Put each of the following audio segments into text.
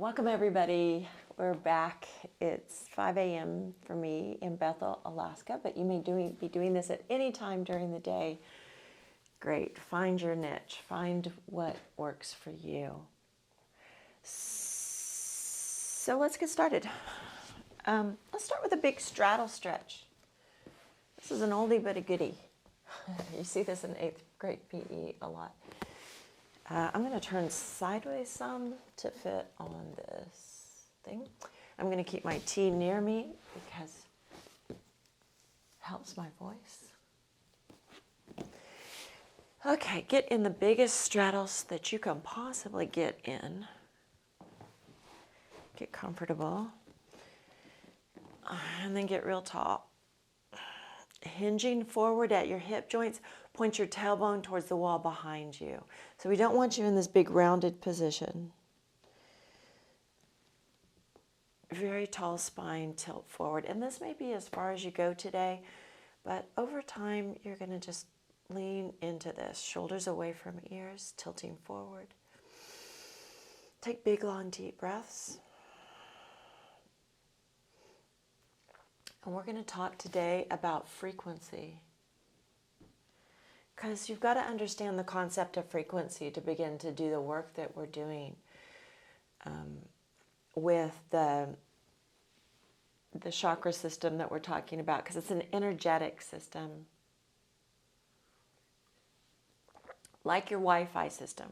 Welcome everybody. We're back. It's 5 a.m. for me in Bethel, Alaska, but you may be doing this at any time during the day. Great. Find your niche. Find what works for you. So let's get started. Let's start with a big straddle stretch. This is an oldie but a goodie. You see this in 8th grade PE a lot. I'm going to turn sideways some to fit on this thing. I'm going to keep my tea near me because it helps my voice. Okay, get in the biggest straddles that you can possibly get in. Get comfortable. And then get real tall. Hinging forward at your hip joints, point your tailbone towards the wall behind you. So we don't want you in this big rounded position. Very tall spine, tilt forward. And this may be as far as you go today, but over time you're going to just lean into this. Shoulders away from ears, tilting forward. Take big, long, deep breaths. And we're going to talk today about frequency. Because you've got to understand the concept of frequency to begin to do the work that we're doing with the chakra system that we're talking about, because it's an energetic system. Like your Wi-Fi system.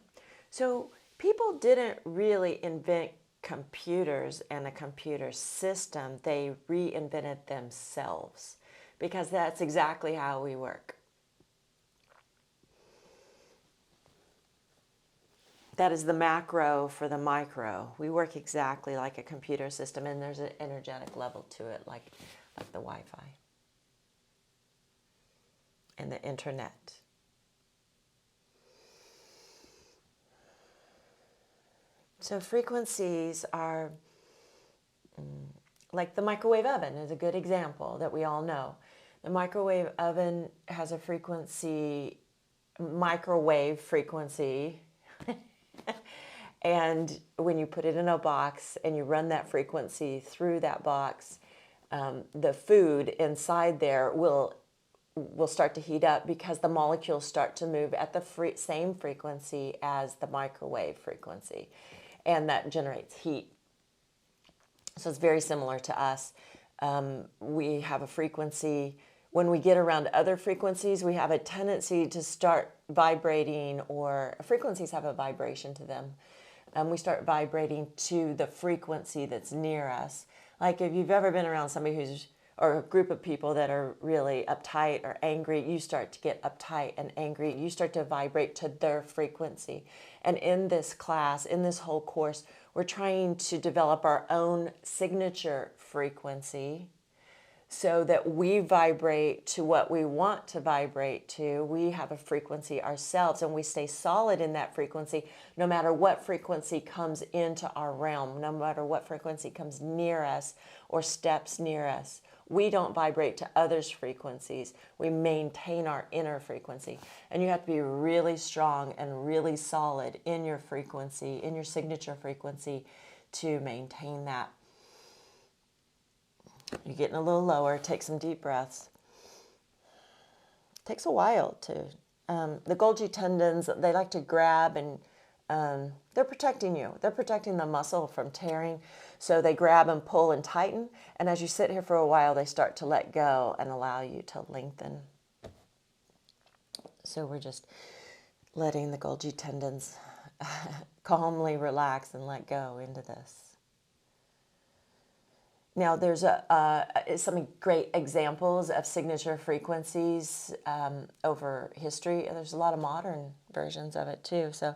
So people didn't really invent computers and a computer system. They reinvented themselves, because that's exactly how we work. That is the macro for the micro. We work exactly like a computer system, and there's an energetic level to it, like the Wi-Fi and the internet. So frequencies are like the microwave oven is a good example that we all know. The microwave oven has a frequency, microwave frequency, and when you put it in a box and you run that frequency through that box, the food inside there will start to heat up, because the molecules start to move at the same frequency as the microwave frequency. And that generates heat. So it's very similar to us. We have a frequency. When we get around other frequencies, we have a tendency to start vibrating, or frequencies have a vibration to them. We start vibrating to the frequency that's near us. Like if you've ever been around somebody or a group of people that are really uptight or angry, you start to get uptight and angry. You start to vibrate to their frequency. And in this class, in this whole course, we're trying to develop our own signature frequency so that we vibrate to what we want to vibrate to. We have a frequency ourselves, and we stay solid in that frequency no matter what frequency comes into our realm, no matter what frequency comes near us or steps near us. We don't vibrate to others' frequencies. We maintain our inner frequency. And you have to be really strong and really solid in your frequency, in your signature frequency, to maintain that. You're getting a little lower. Take some deep breaths. It takes a while to. The Golgi tendons, they like to grab, and they're protecting you. They're protecting the muscle from tearing. So they grab and pull and tighten. And as you sit here for a while, they start to let go and allow you to lengthen. So we're just letting the Golgi tendons calmly relax and let go into this. Now, there's some great examples of signature frequencies over history. There's a lot of modern versions of it too. So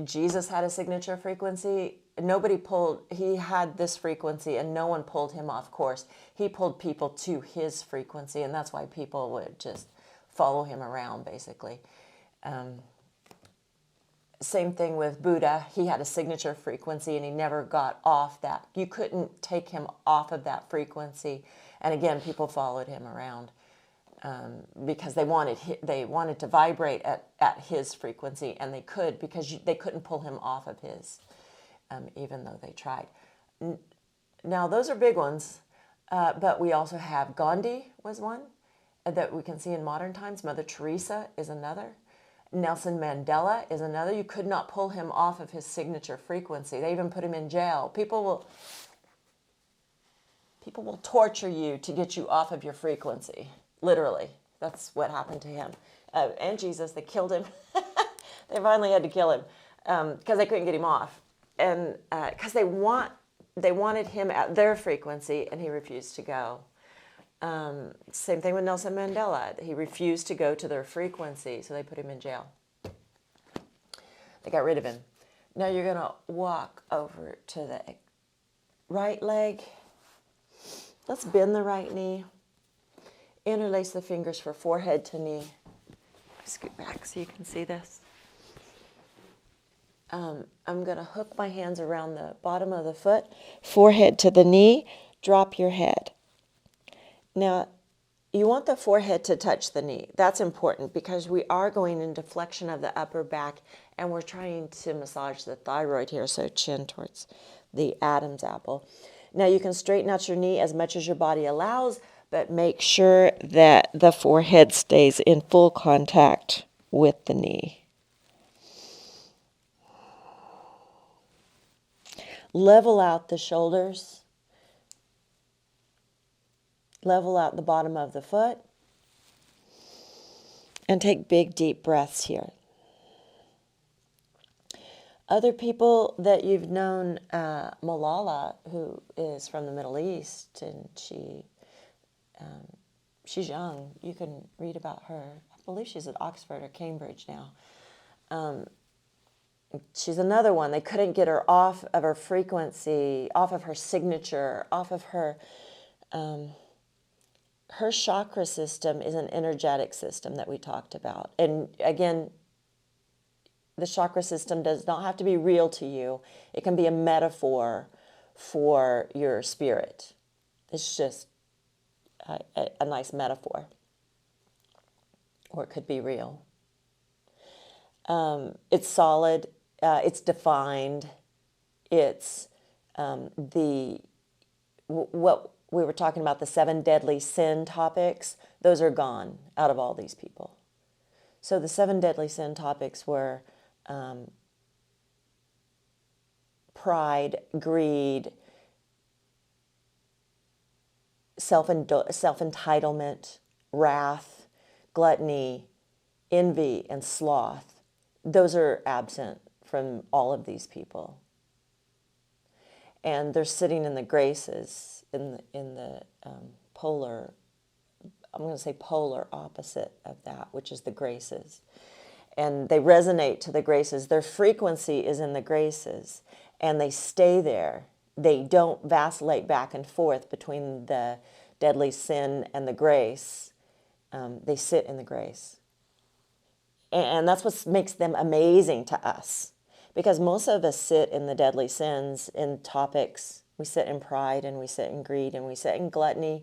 Jesus had a signature frequency. He had this frequency and no one pulled him off course. He pulled people to his frequency, and that's why people would just follow him around, basically. Same thing with Buddha. He had a signature frequency and he never got off that. You couldn't take him off of that frequency. And again, people followed him around because they wanted to vibrate at his frequency, and they could, because they couldn't pull him off of his. even though they tried. Now, those are big ones, but we also have Gandhi was one that we can see in modern times. Mother Teresa is another. Nelson Mandela is another. You could not pull him off of his signature frequency. They even put him in jail. People will torture you to get you off of your frequency. Literally. That's what happened to him. And Jesus, they killed him. They finally had to kill him because they couldn't get him off. And because they wanted him at their frequency, and he refused to go. Same thing with Nelson Mandela. He refused to go to their frequency, so they put him in jail. They got rid of him. Now you're going to walk over to the right leg. Let's bend the right knee. Interlace the fingers for forehead to knee. Scoot back so you can see this. I'm going to hook my hands around the bottom of the foot, forehead to the knee, drop your head. Now, you want the forehead to touch the knee. That's important because we are going into flexion of the upper back, and we're trying to massage the thyroid here, so chin towards the Adam's apple. Now, you can straighten out your knee as much as your body allows, but make sure that the forehead stays in full contact with the knee. Level out the shoulders. Level out the bottom of the foot. And take big, deep breaths here. Other people that you've known, Malala, who is from the Middle East, and she's young. You can read about her. I believe she's at Oxford or Cambridge now. She's another one. They couldn't get her off of her frequency, off of her signature, off of her... her chakra system is an energetic system that we talked about. And again, the chakra system does not have to be real to you. It can be a metaphor for your spirit. It's just a nice metaphor. Or it could be real. It's solid. It's defined. It's what we were talking about, the 7 deadly sin topics. Those are gone out of all these people. So the 7 deadly sin topics were pride, greed, self-entitlement, wrath, gluttony, envy, and sloth. Those are absent from all of these people. And they're sitting in the graces, in the polar, I'm going to say polar opposite of that, which is the graces. And they resonate to the graces. Their frequency is in the graces, and they stay there. They don't vacillate back and forth between the deadly sin and the grace. They sit in the grace. And that's what makes them amazing to us. Because most of us sit in the deadly sins, in topics. We sit in pride, and we sit in greed, and we sit in gluttony,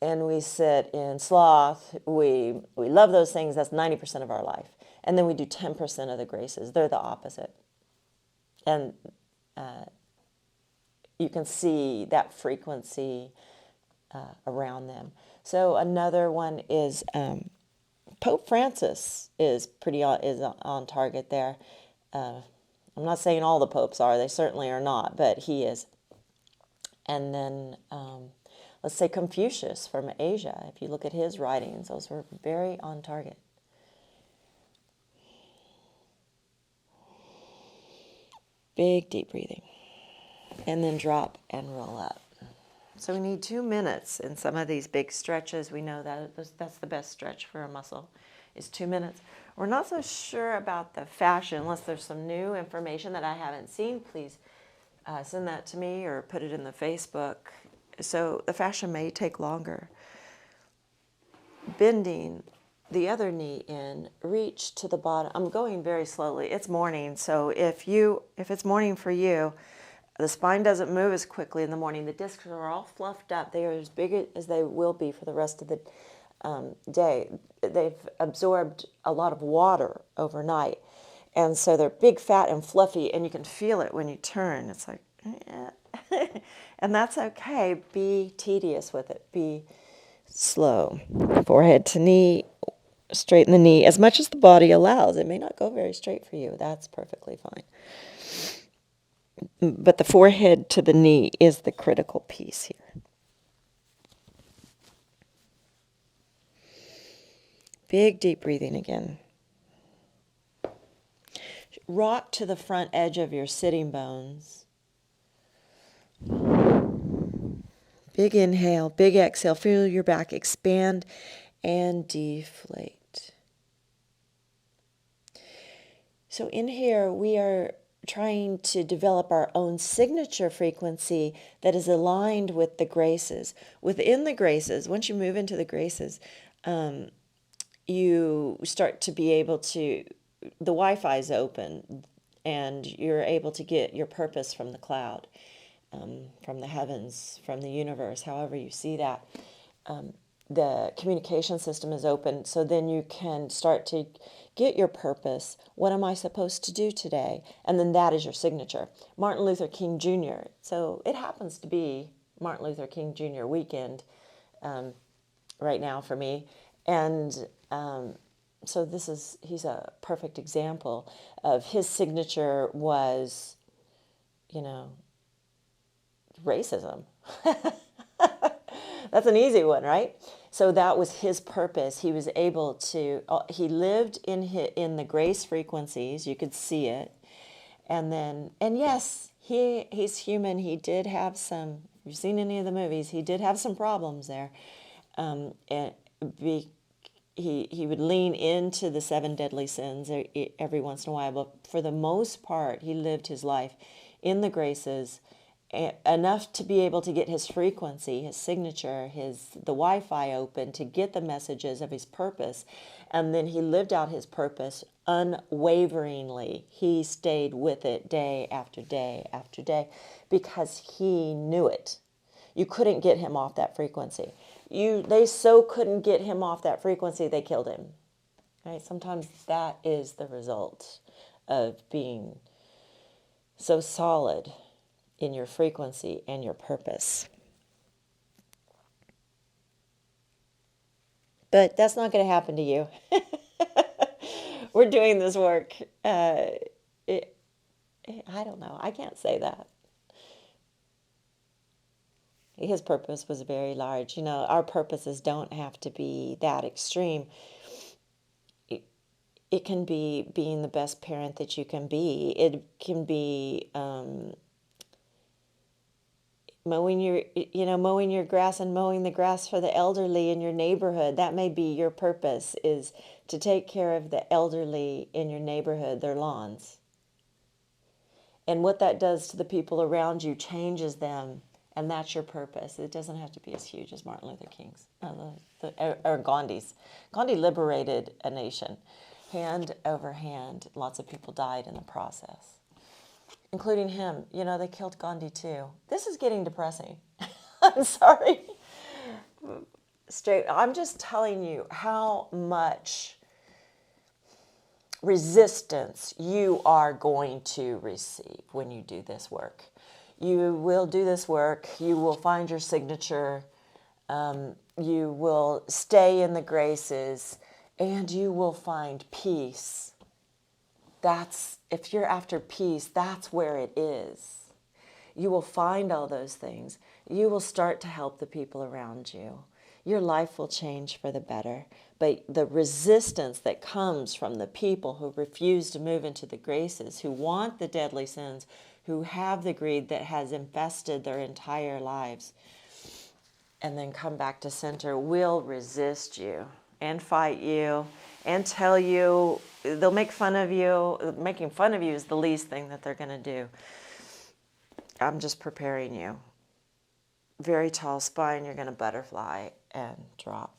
and we sit in sloth. We love those things. That's 90% of our life. And then we do 10% of the graces. They're the opposite. And you can see that frequency around them. So another one is Pope Francis is on target there. I'm not saying all the popes are. They certainly are not, but he is. And then let's say Confucius from Asia. If you look at his writings, those were very on target. Big, deep breathing. And then drop and roll up. So we need 2 minutes in some of these big stretches. We know that that's the best stretch for a muscle, is 2 minutes. We're not so sure about the fascia, unless there's some new information that I haven't seen. Please send that to me or put it in the Facebook. So the fascia may take longer. Bending the other knee in, reach to the bottom. I'm going very slowly. It's morning, so if it's morning for you, the spine doesn't move as quickly in the morning. The discs are all fluffed up. They are as big as they will be for the rest of the day. They've absorbed a lot of water overnight. And so they're big, fat, and fluffy, and you can feel it when you turn. It's like, eh. And that's okay. Be tedious with it. Be slow. Forehead to knee, straighten the knee as much as the body allows. It may not go very straight for you. That's perfectly fine. But the forehead to the knee is the critical piece here. Big, deep breathing again. Rock to the front edge of your sitting bones. Big inhale, big exhale. Feel your back expand and deflate. So in here, we are trying to develop our own signature frequency that is aligned with the graces. Within the graces, once you move into the graces, you start to be able to, the Wi-Fi is open, and you're able to get your purpose from the cloud, from the heavens, from the universe, however you see that. The communication system is open, so then you can start to get your purpose. What am I supposed to do today? And then that is your signature. Martin Luther King Jr. So it happens to be Martin Luther King Jr. weekend right now for me. And so he's a perfect example of his signature was, racism. That's an easy one, right? So that was his purpose. He was able to, he lived in the grace frequencies. You could see it. And yes, he's human. He did have some, if you've seen any of the movies, he did have some problems there. And he would lean into the 7 deadly sins every once in a while. But for the most part, he lived his life in the graces, enough to be able to get his frequency, his signature, the Wi-Fi open to get the messages of his purpose. And then he lived out his purpose unwaveringly. He stayed with it day after day after day because he knew it. You couldn't get him off that frequency. They so couldn't get him off that frequency, they killed him. Right? Sometimes that is the result of being so solid in your frequency and your purpose. But that's not going to happen to you. We're doing this work. I don't know. I can't say that. His purpose was very large. Our purposes don't have to be that extreme. It can be being the best parent that you can be. It can be mowing your grass and mowing the grass for the elderly in your neighborhood. That may be your purpose, is to take care of the elderly in your neighborhood, their lawns. And what that does to the people around you changes them, and that's your purpose. It doesn't have to be as huge as Martin Luther King's or Gandhi's. Gandhi liberated a nation, hand over hand. Lots of people died in the process, including him. They killed Gandhi too. This is getting depressing. I'm sorry. I'm just telling you how much resistance you are going to receive when you do this work. You will do this work. You will find your signature. You will stay in the graces, and you will find peace. If you're after peace, that's where it is. You will find all those things. You will start to help the people around you. Your life will change for the better. But the resistance that comes from the people who refuse to move into the graces, who want the deadly sins, who have the greed that has infested their entire lives, and then come back to center, will resist you and fight you and tell you, they'll make fun of you. Making fun of you is the least thing that they're going to do. I'm just preparing you. Very tall spine, you're going to butterfly and drop.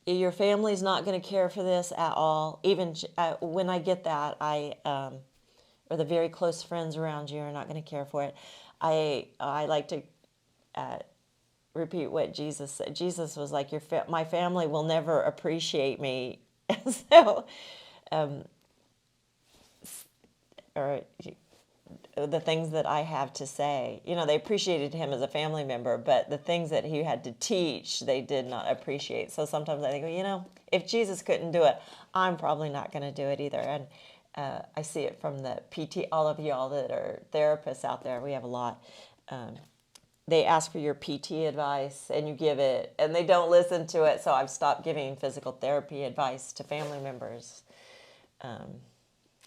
Your family's not going to care for this at all. Even when I get that, or the very close friends around you are not going to care for it. I like to repeat what Jesus said. Jesus was like, my family will never appreciate me So, or the things that I have to say, they appreciated him as a family member, but the things that he had to teach, they did not appreciate. So sometimes I think, if Jesus couldn't do it, I'm probably not going to do it either. And I see it from the PT, all of y'all that are therapists out there. We have a lot. They ask for your PT advice and you give it and they don't listen to it. So I've stopped giving physical therapy advice to family members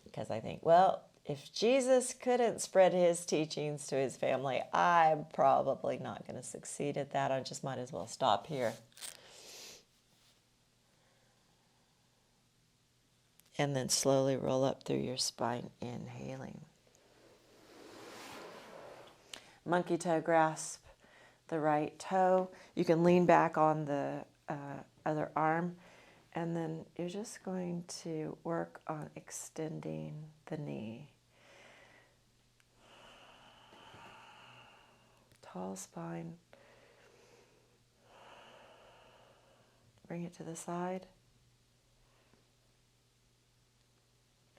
because I think, well, if Jesus couldn't spread his teachings to his family, I'm probably not going to succeed at that. I just might as well stop here. And then slowly roll up through your spine, inhaling. Monkey toe grasp the right toe. You can lean back on the other arm. And then you're just going to work on extending the knee. Tall spine. Bring it to the side.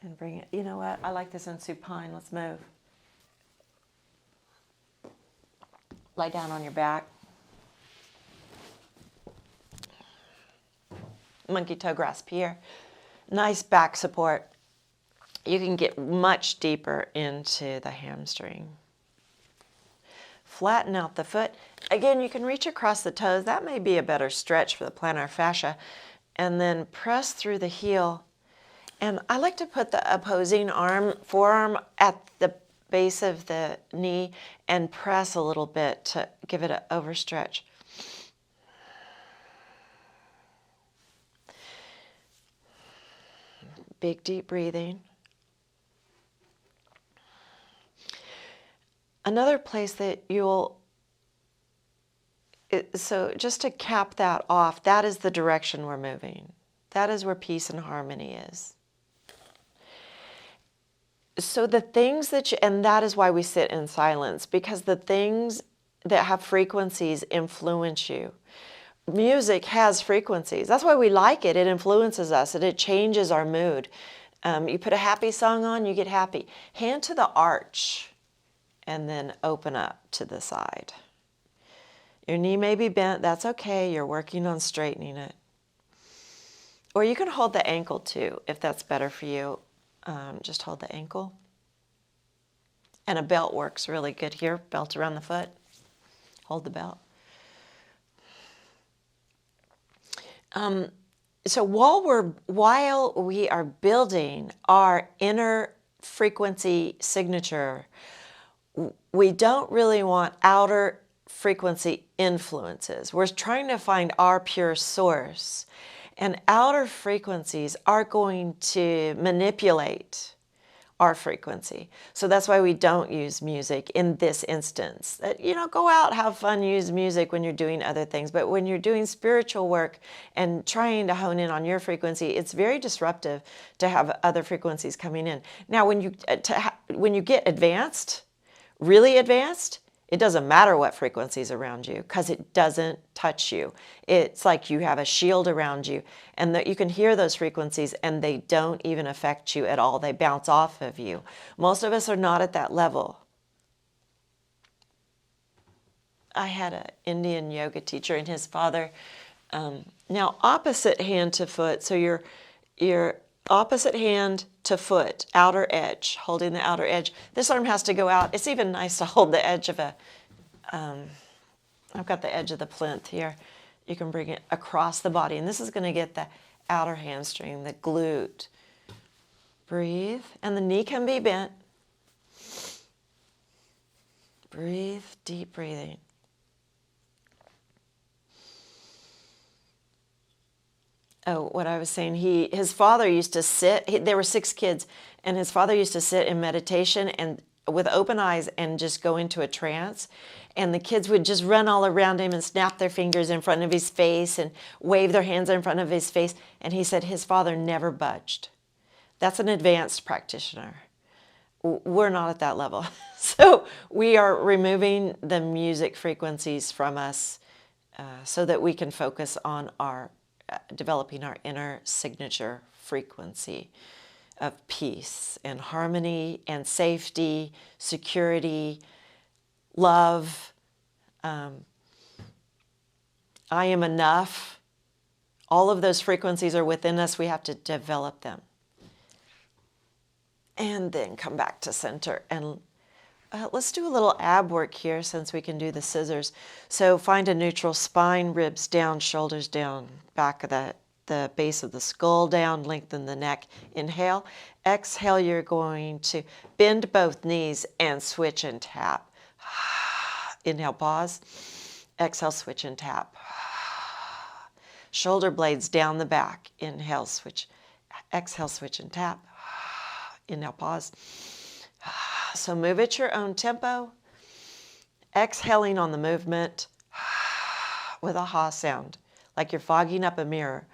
And bring it, you know what? I like this in supine. Let's move. Lie down on your back. Monkey toe grasp here. Nice back support. You can get much deeper into the hamstring. Flatten out the foot. Again, you can reach across the toes. That may be a better stretch for the plantar fascia. And then press through the heel. And I like to put the opposing forearm at the base of the knee and press a little bit to give it an overstretch. Big, deep breathing. Another place that so just to cap that off, that is the direction we're moving. That is where peace and harmony is. So the things and that is why we sit in silence, because the things that have frequencies influence you. Music has frequencies. That's why we like it. It influences us and it changes our mood. You put a happy song on, you get happy. Hand to the arch and then open up to the side. Your knee may be bent. That's okay. You're working on straightening it. Or you can hold the ankle too, if that's better for you. Just hold the ankle. And a belt works really good here. Belt around the foot. Hold the belt. So while we are building our inner frequency signature, we don't really want outer frequency influences. We're trying to find our pure source. And outer frequencies are going to manipulate our frequency. So that's why we don't use music in this instance. Go out, have fun, use music when you're doing other things. But when you're doing spiritual work and trying to hone in on your frequency, it's very disruptive to have other frequencies coming in. Now, when you get advanced, really advanced, it doesn't matter what frequency is around you because it doesn't touch you. It's like you have a shield around you and that you can hear those frequencies and they don't even affect you at all. They bounce off of you. Most of us are not at that level. I had an Indian yoga teacher and his father, now opposite hand to foot. So your opposite hand to foot, outer edge, holding the outer edge. This arm has to go out. It's even nice to hold the edge of I've got the edge of the plinth here. You can bring it across the body. And this is going to get the outer hamstring, the glute. Breathe. And the knee can be bent. Breathe, deep breathing. Oh, what I was saying, his father used to sit, there were 6 kids, and his father used to sit in meditation and with open eyes and just go into a trance. And the kids would just run all around him and snap their fingers in front of his face and wave their hands in front of his face. And he said his father never budged. That's an advanced practitioner. We're not at that level. So we are removing the music frequencies from us so that we can focus on our developing our inner signature frequency of peace and harmony and safety, security, love. I am enough. All of those frequencies are within us. We have to develop them. And then come back to center. And let's do a little ab work here since we can do the scissors. So find a neutral spine, ribs down, shoulders down, back of the base of the skull down, lengthen the neck. Inhale. Exhale, you're going to bend both knees and switch and tap. Inhale, pause. Exhale, switch and tap. Shoulder blades down the back. Inhale, switch. Exhale, switch and tap. Inhale, pause. So move at your own tempo. Exhaling on the movement with a ha sound, like you're fogging up a mirror.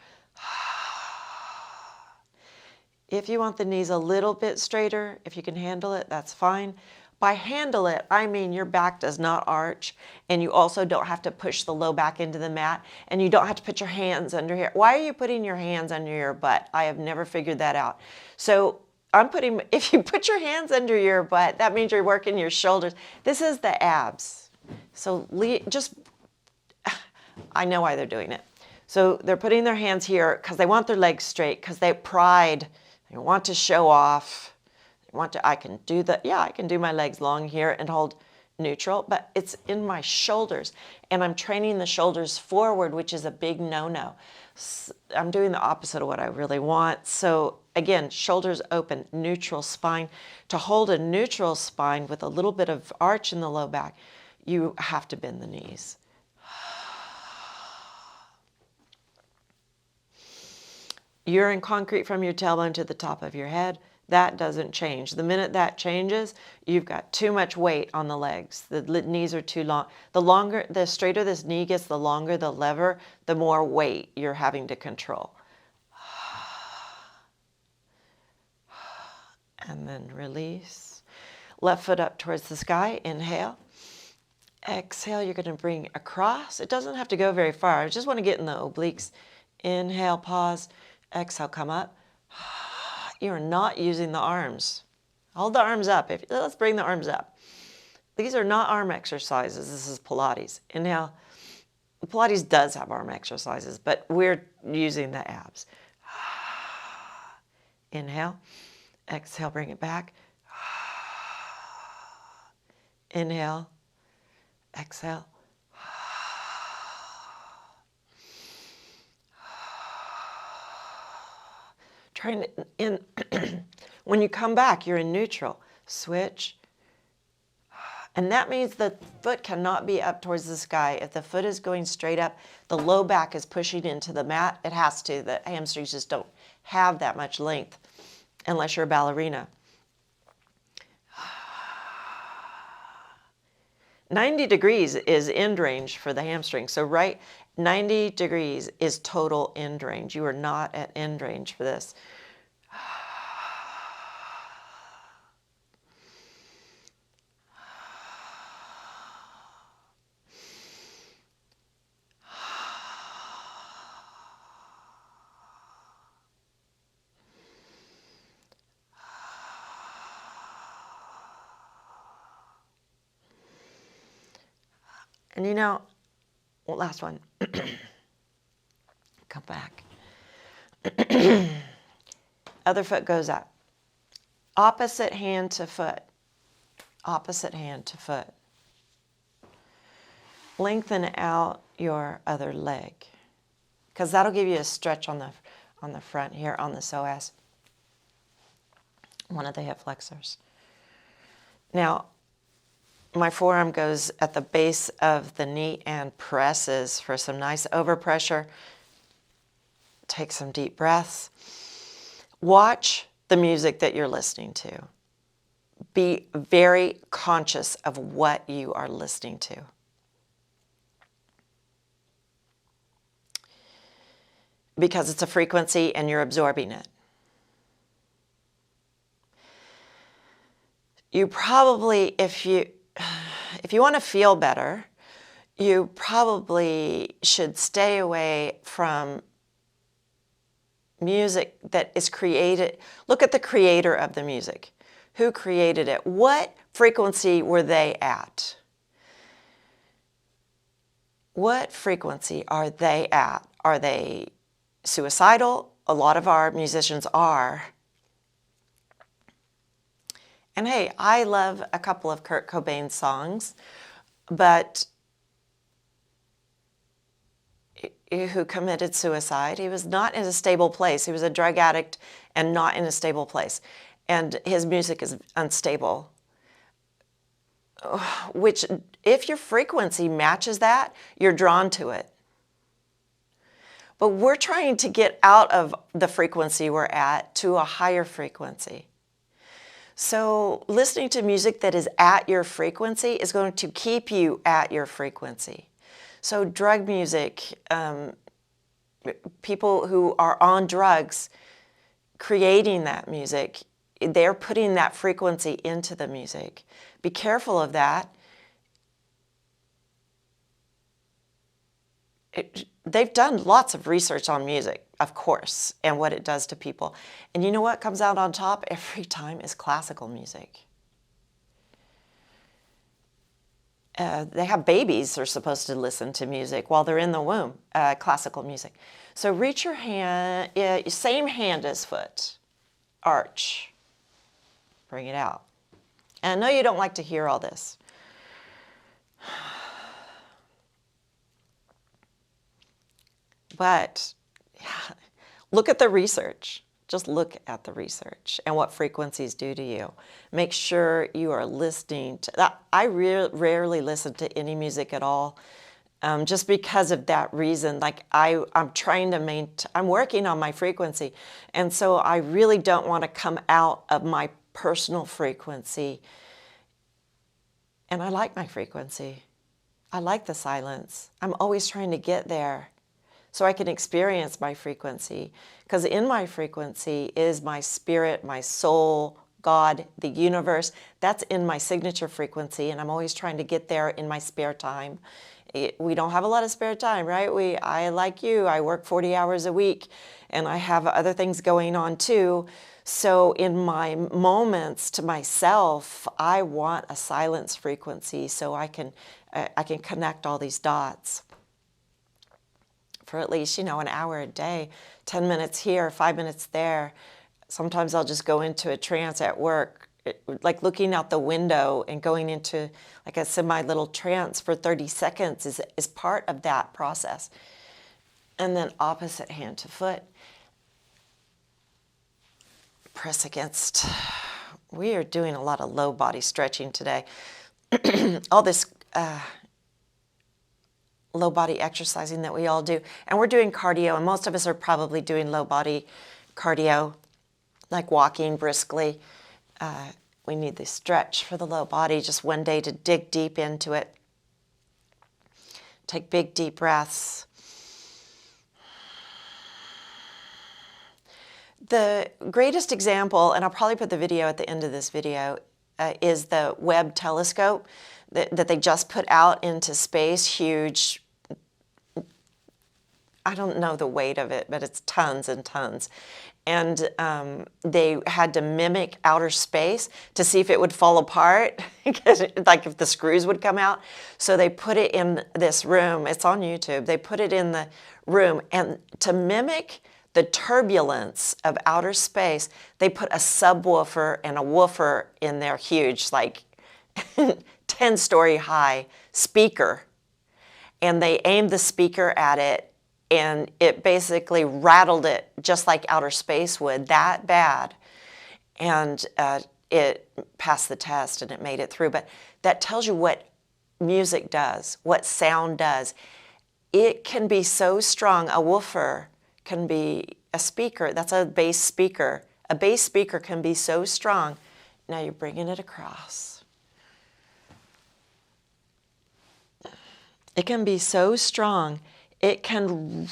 If you want the knees a little bit straighter, if you can handle it, that's fine. By handle it, I mean your back does not arch, and you also don't have to push the low back into the mat, and you don't have to put your hands under here. Why are you putting your hands under your butt? I have never figured that out. So if you put your hands under your butt, that means you're working your shoulders. This is the abs. So I know why they're doing it. So they're putting their hands here because they want their legs straight, because they want to show off. I can do my legs long here and hold neutral, but it's in my shoulders, and I'm training the shoulders forward, which is a big no-no. I'm doing the opposite of what I really want. So again, shoulders open, neutral spine. To hold a neutral spine with a little bit of arch in the low back, you have to bend the knees. You're in concrete from your tailbone to the top of your head. That doesn't change. The minute that changes, you've got too much weight on the legs. The knees are too long. The straighter this knee gets, the longer the lever, the more weight you're having to control. And then release. Left foot up towards the sky. Inhale. Exhale, you're going to bring across. It doesn't have to go very far. I just want to get in the obliques. Inhale, pause. Exhale, come up. You're not using the arms. Hold the arms up. Let's bring the arms up. These are not arm exercises. This is Pilates. Inhale. Pilates does have arm exercises, but we're using the abs. Inhale. Exhale, bring it back. Inhale. Exhale. When you come back, you're in neutral. Switch. And that means the foot cannot be up towards the sky. If the foot is going straight up, the low back is pushing into the mat. It has to. The hamstrings just don't have that much length unless you're a ballerina. 90 degrees is end range for the hamstring. So 90 degrees is total end range. You are not at end range for this. And last one. Come back. Other foot goes up. Opposite hand to foot. Opposite hand to foot. Lengthen out your other leg, because that'll give you a stretch on the front here, on the psoas, one of the hip flexors. Now, my forearm goes at the base of the knee and presses for some nice overpressure. Take some deep breaths. Watch the music that you're listening to. Be very conscious of what you are listening to. Because it's a frequency and you're absorbing it. You probably, if you want to feel better, you probably should stay away from music that is created. Look at the creator of the music. Who created it? What frequency were they at? What frequency are they at? Are they suicidal? A lot of our musicians are. And hey, I love a couple of Kurt Cobain songs, but who committed suicide? He was not in a stable place. He was a drug addict and not in a stable place. And his music is unstable, which if your frequency matches that, you're drawn to it. But we're trying to get out of the frequency we're at to a higher frequency. So listening to music that is at your frequency is going to keep you at your frequency. So drug music, people who are on drugs, creating that music, they're putting that frequency into the music. Be careful of that. They've done lots of research on music, of course, and what it does to people. And you know what comes out on top every time is classical music. They have babies are supposed to listen to music while they're in the womb, classical music. So reach your hand, same hand as foot, arch, bring it out. And I know you don't like to hear all this. But look at the research. Just look at the research and what frequencies do to you. Make sure you are listening to that. I rarely listen to any music at all, just because of that reason. Like I'm trying to I'm working on my frequency, and so I really don't want to come out of my personal frequency. And I like my frequency. I like the silence. I'm always trying to get there, so I can experience my frequency. Because in my frequency is my spirit, my soul, God, the universe. That's in my signature frequency, and I'm always trying to get there in my spare time. We don't have a lot of spare time, right? I, like you, I work 40 hours a week, and I have other things going on too. So in my moments to myself, I want a silence frequency so I can connect all these dots for at least, an hour a day, 10 minutes here, 5 minutes there. Sometimes I'll just go into a trance at work, like looking out the window and going into like a semi-little trance for 30 seconds is part of that process. And then opposite hand to foot. Press against. We are doing a lot of low body stretching today. All this low body exercising that we all do. And we're doing cardio, and most of us are probably doing low body cardio, like walking briskly. We need the stretch for the low body, just one day to dig deep into it. Take big, deep breaths. The greatest example, and I'll probably put the video at the end of this video, is the Webb telescope that they just put out into space, huge. I don't know the weight of it, but it's tons and tons. And they had to mimic outer space to see if it would fall apart, like if the screws would come out. So they put it in this room. It's on YouTube. They put it in the room, and to mimic the turbulence of outer space, they put a subwoofer and a woofer in there, huge, like 10-story high speaker. And they aimed the speaker at it, and it basically rattled it just like outer space would, that bad. And it passed the test and it made it through. But that tells you what music does, what sound does. It can be so strong. A woofer can be a speaker. That's a bass speaker. A bass speaker can be so strong. Now you're bringing it across. It can be so strong, it can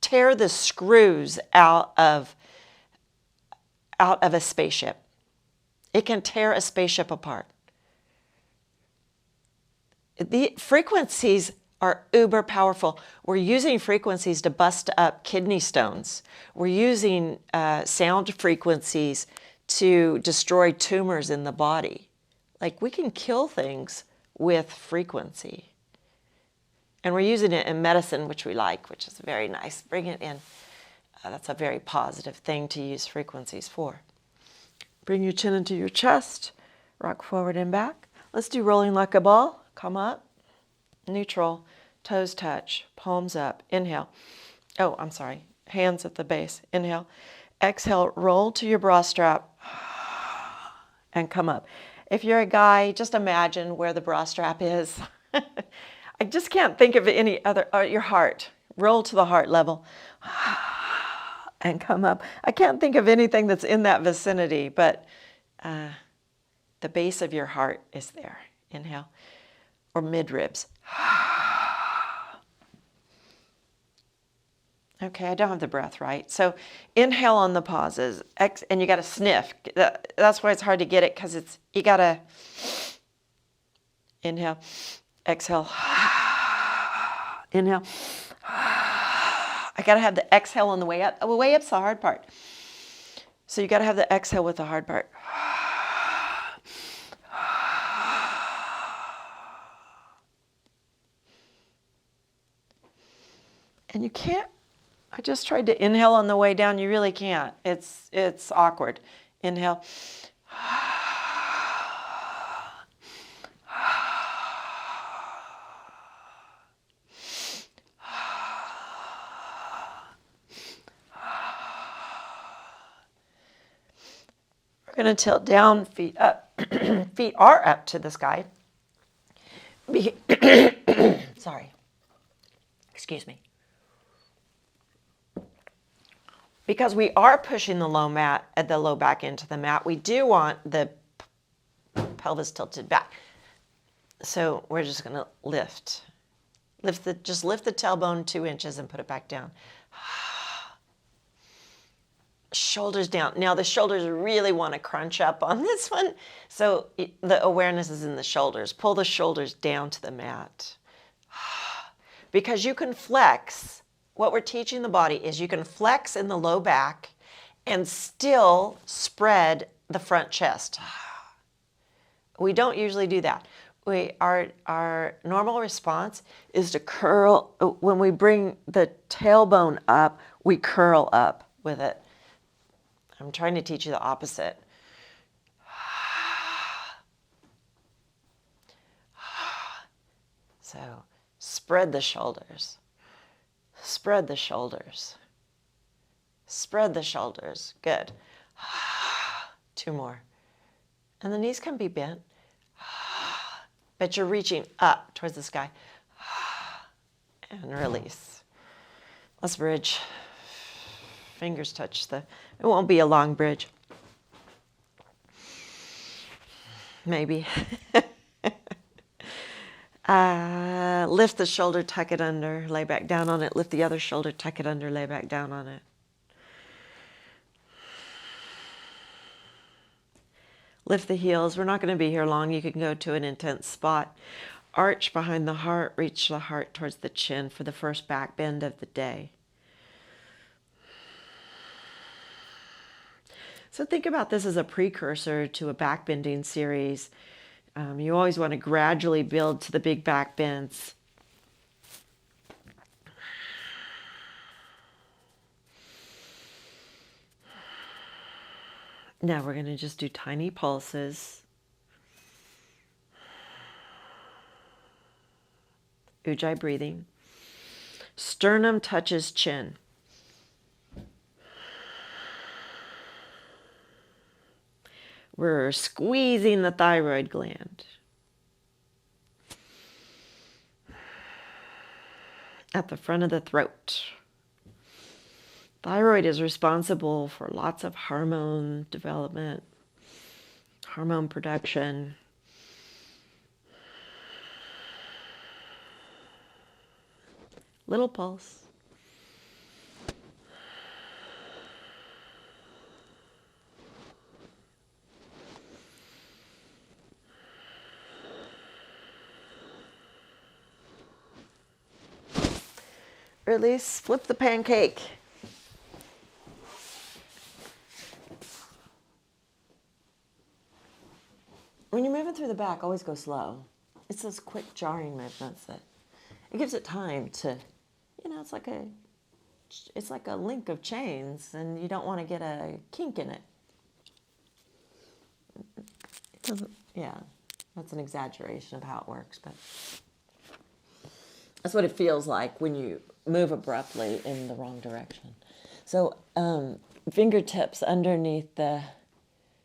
tear the screws out of a spaceship. It can tear a spaceship apart. The frequencies are uber powerful. We're using frequencies to bust up kidney stones. We're using sound frequencies to destroy tumors in the body. Like, we can kill things with frequency. And we're using it in medicine, which we like, which is very nice. Bring it in. That's a very positive thing to use frequencies for. Bring your chin into your chest. Rock forward and back. Let's do rolling like a ball. Come up. Neutral. Toes touch. Palms up. Inhale. Oh, I'm sorry. Hands at the base. Inhale. Exhale. Roll to your bra strap. And come up. If you're a guy, just imagine where the bra strap is. I just can't think of any other, your heart. Roll to the heart level. And come up. I can't think of anything that's in that vicinity, but the base of your heart is there. Inhale. Or mid-ribs. Okay, I don't have the breath right. So inhale on the pauses. And you got to sniff. That's why it's hard to get it, because you got to inhale, exhale, inhale. I got to have the exhale on the way up. The way up's the hard part. So you got to have the exhale with the hard part. And you can't, I just tried to inhale on the way down. You really can't. It's awkward. Inhale. We're going to tilt down, feet up. Feet are up to the sky. Sorry. Excuse me. Because we are pushing the low back into the mat, we do want the pelvis tilted back. So we're just going to lift. Just lift the tailbone 2 inches and put it back down. Shoulders down. Now the shoulders really want to crunch up on this one. So the awareness is in the shoulders. Pull the shoulders down to the mat. Because you can flex. What we're teaching the body is you can flex in the low back and still spread the front chest. We don't usually do that. Our normal response is to curl. When we bring the tailbone up, we curl up with it. I'm trying to teach you the opposite. So spread the shoulders. Spread the shoulders. Spread the shoulders. Good. 2 more. And the knees can be bent. But you're reaching up towards the sky. And release. Let's bridge. Fingers touch it won't be a long bridge. Maybe. Lift the shoulder, tuck it under, lay back down on it. Lift the other shoulder, tuck it under, lay back down on it. Lift the heels. We're not going to be here long. You can go to an intense spot. Arch behind the heart. Reach the heart towards the chin for the first back bend of the day. So think about this as a precursor to a back bending series. You always want to gradually build to the big back bends. Now we're going to just do tiny pulses. Ujjayi breathing. Sternum touches chin. We're squeezing the thyroid gland. At the front of the throat. Thyroid is responsible for lots of hormone development, hormone production. Little pulse. release, flip the pancake. When you're moving through the back, always go slow. It's those quick jarring movements that it gives it time to, it's like a link of chains, and you don't want to get a kink in it. It doesn't, yeah, that's an exaggeration of how it works, but that's what it feels like when you move abruptly in the wrong direction. So fingertips underneath the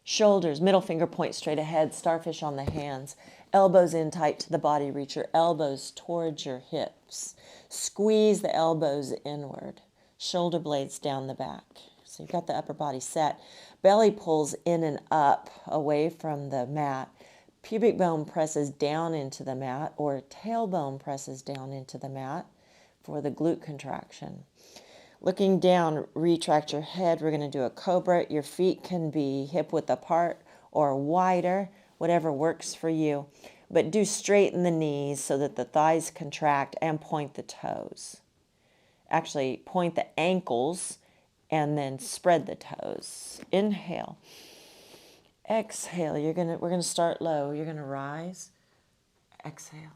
shoulders, middle finger point straight ahead, starfish on the hands, elbows in tight to the body, reach your elbows towards your hips. Squeeze the elbows inward, shoulder blades down the back. So you've got the upper body set. Belly pulls in and up away from the mat. Pubic bone presses down into the mat, or tailbone presses down into the mat for the glute contraction. Looking down, retract your head. We're going to do a cobra. Your feet can be hip width apart or wider, whatever works for you. But do straighten the knees so that the thighs contract, and point the toes. Actually, point the ankles and then spread the toes. Inhale. Exhale. We're going to start low. You're going to rise. Exhale.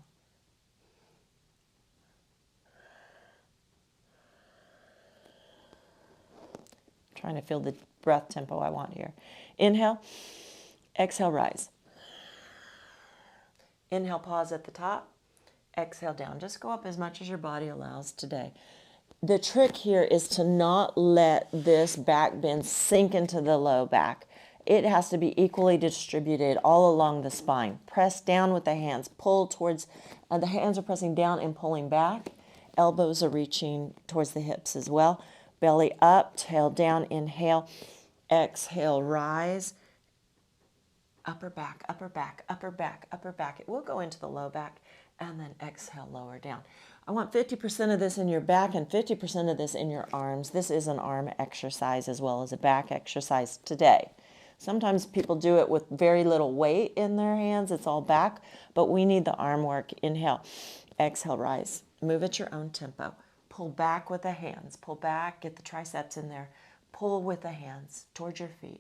Trying to feel the breath tempo I want here. Inhale, exhale, rise. Inhale, pause at the top. Exhale, down. Just go up as much as your body allows today. The trick here is to not let this back bend sink into the low back. It has to be equally distributed all along the spine. Press down with the hands. Pull towards, the hands are pressing down and pulling back. Elbows are reaching towards the hips as well. Belly up, tail down, inhale, exhale, rise, upper back, upper back, upper back, upper back. It will go into the low back, and then exhale, lower down. I want 50% of this in your back and 50% of this in your arms. This is an arm exercise as well as a back exercise today. Sometimes people do it with very little weight in their hands. It's all back, but we need the arm work. Inhale, exhale, rise. Move at your own tempo. Pull back with the hands. Pull back, get the triceps in there. Pull with the hands towards your feet.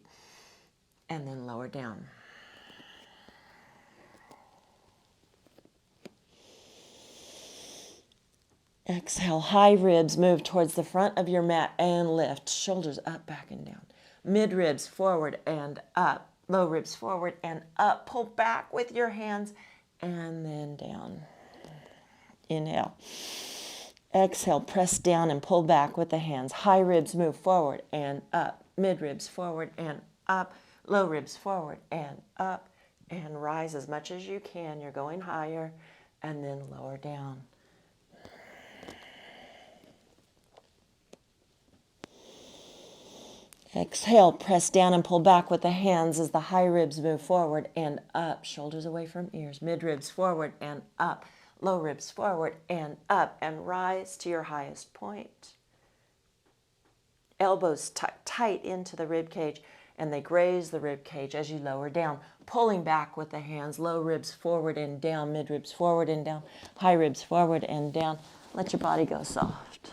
And then lower down. Exhale, high ribs move towards the front of your mat and lift. Shoulders up, back, and down. Mid ribs forward and up. Low ribs forward and up. Pull back with your hands and then down. Inhale. Exhale, press down and pull back with the hands. High ribs move forward and up. Mid ribs forward and up. Low ribs forward and up. And rise as much as you can. You're going higher, and then lower down. Exhale, press down and pull back with the hands as the high ribs move forward and up. Shoulders away from ears. Mid ribs forward and up. Low ribs forward and up, and rise to your highest point. Elbows tucked tight into the rib cage, and they graze the rib cage as you lower down, pulling back with the hands. Low ribs forward and down, mid ribs forward and down, high ribs forward and down. Let your body go soft.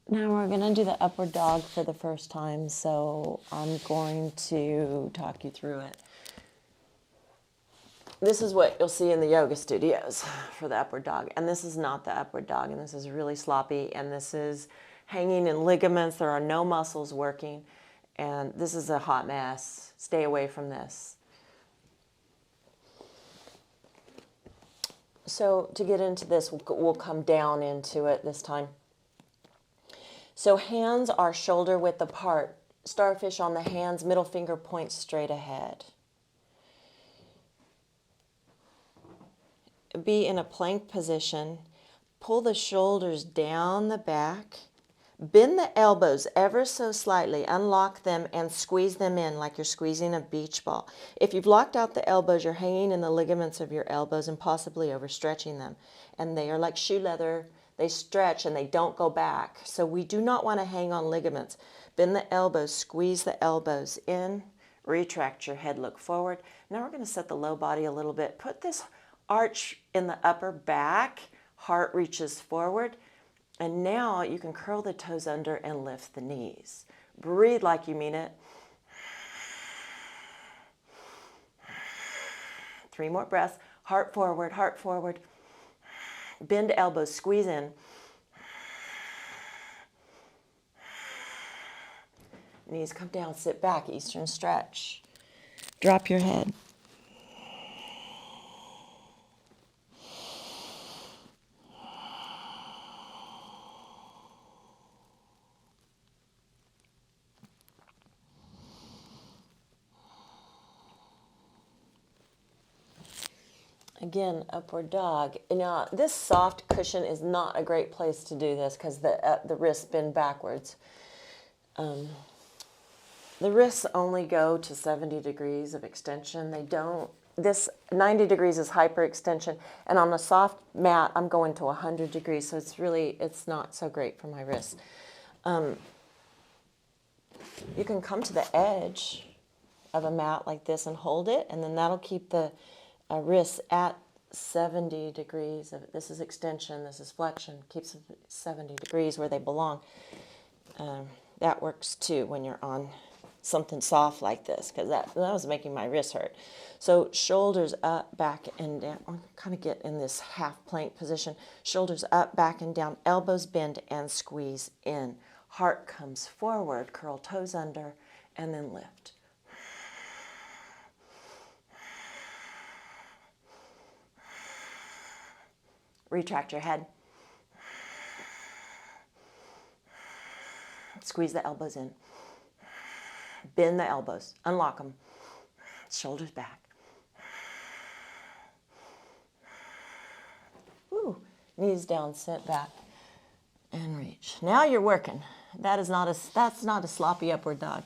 Now we're going to do the upward dog for the first time, so I'm going to talk you through it. This is what you'll see in the yoga studios for the upward dog, and this is not the upward dog, and this is really sloppy, and this is hanging in ligaments. There are no muscles working, and this is a hot mess. Stay away from this. So to get into this, we'll come down into it this time. So hands are shoulder width apart. Starfish on the hands, middle finger points straight ahead. Be in a plank position. Pull the shoulders down the back. Bend the elbows ever so slightly, unlock them, and squeeze them in like you're squeezing a beach ball. If you've locked out the elbows, you're hanging in the ligaments of your elbows and possibly overstretching them. And they are like shoe leather. They stretch and they don't go back. So we do not want to hang on ligaments. Bend the elbows, squeeze the elbows in, retract your head, look forward. Now we're going to set the low body a little bit. Put this arch in the upper back, heart reaches forward. And now you can curl the toes under and lift the knees. Breathe like you mean it. 3 more breaths. Heart forward, heart forward. Bend elbows, squeeze in. Knees come down, sit back, Eastern stretch. Drop your head. Again, upward dog. Now, this soft cushion is not a great place to do this because the wrists bend backwards. The wrists only go to 70 degrees of extension. They don't. This 90 degrees is hyperextension, and on a soft mat, I'm going to 100 degrees, so it's not so great for my wrists. You can come to the edge of a mat like this and hold it, and then that'll keep the wrists at 70 degrees. This is extension, this is flexion, keeps them 70 degrees where they belong. That works too when you're on something soft like this, because that was making my wrist hurt. So shoulders up, back, and down. I'm kind of get in this half plank position. Shoulders up, back, and down. Elbows bend and squeeze in. Heart comes forward, curl toes under, and then lift. Retract your head. Squeeze the elbows in. Bend the elbows. Unlock them. Shoulders back. Woo. Knees down, sit back, and reach. Now you're working. That's not a sloppy upward dog.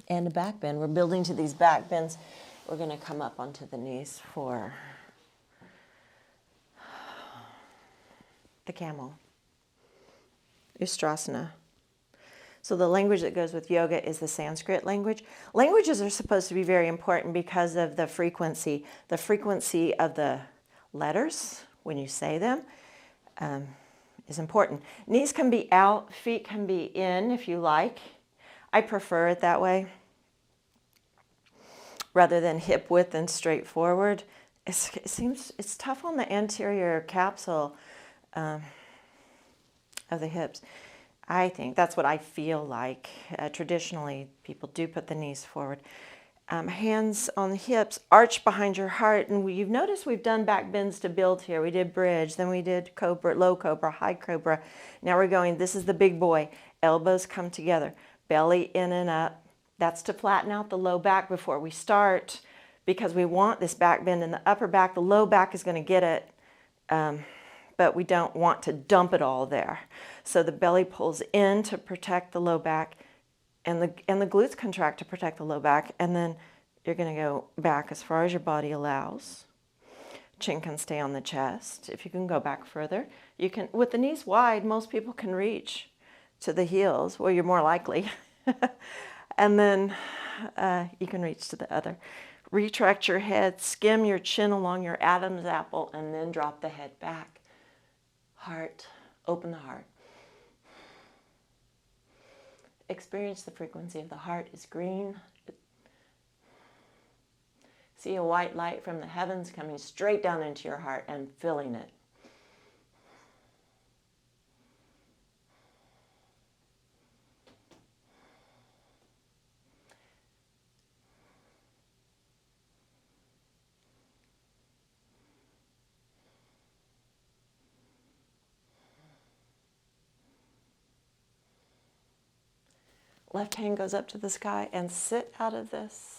And a back bend. We're building to these back bends. We're going to come up onto the knees for the camel. Ustrasana. So the language that goes with yoga is the Sanskrit language. Languages are supposed to be very important because of the frequency. The frequency of the letters when you say them is important. Knees can be out, feet can be in if you like. I prefer it that way, rather than hip width and straight forward. It seems it's tough on the anterior capsule of the hips. I think that's what I feel like. Traditionally, people do put the knees forward. Hands on the hips, arch behind your heart. And you've noticed we've done back bends to build here. We did bridge, then we did cobra, low cobra, high cobra. Now we're going, this is the big boy. Elbows come together, belly in and up. That's to flatten out the low back before we start, because we want this back bend in the upper back. The low back is going to get it, but we don't want to dump it all there. So the belly pulls in to protect the low back, and the glutes contract to protect the low back, and then you're going to go back as far as your body allows. Chin can stay on the chest. If you can go back further, you can. With the knees wide, most people can reach to the heels. Well, you're more likely. And then you can reach to the other. Retract your head, skim your chin along your Adam's apple, and then drop the head back. Heart, open the heart. Experience the frequency of the heart is green. See a white light from the heavens coming straight down into your heart and filling it. Left hand goes up to the sky and sit out of this.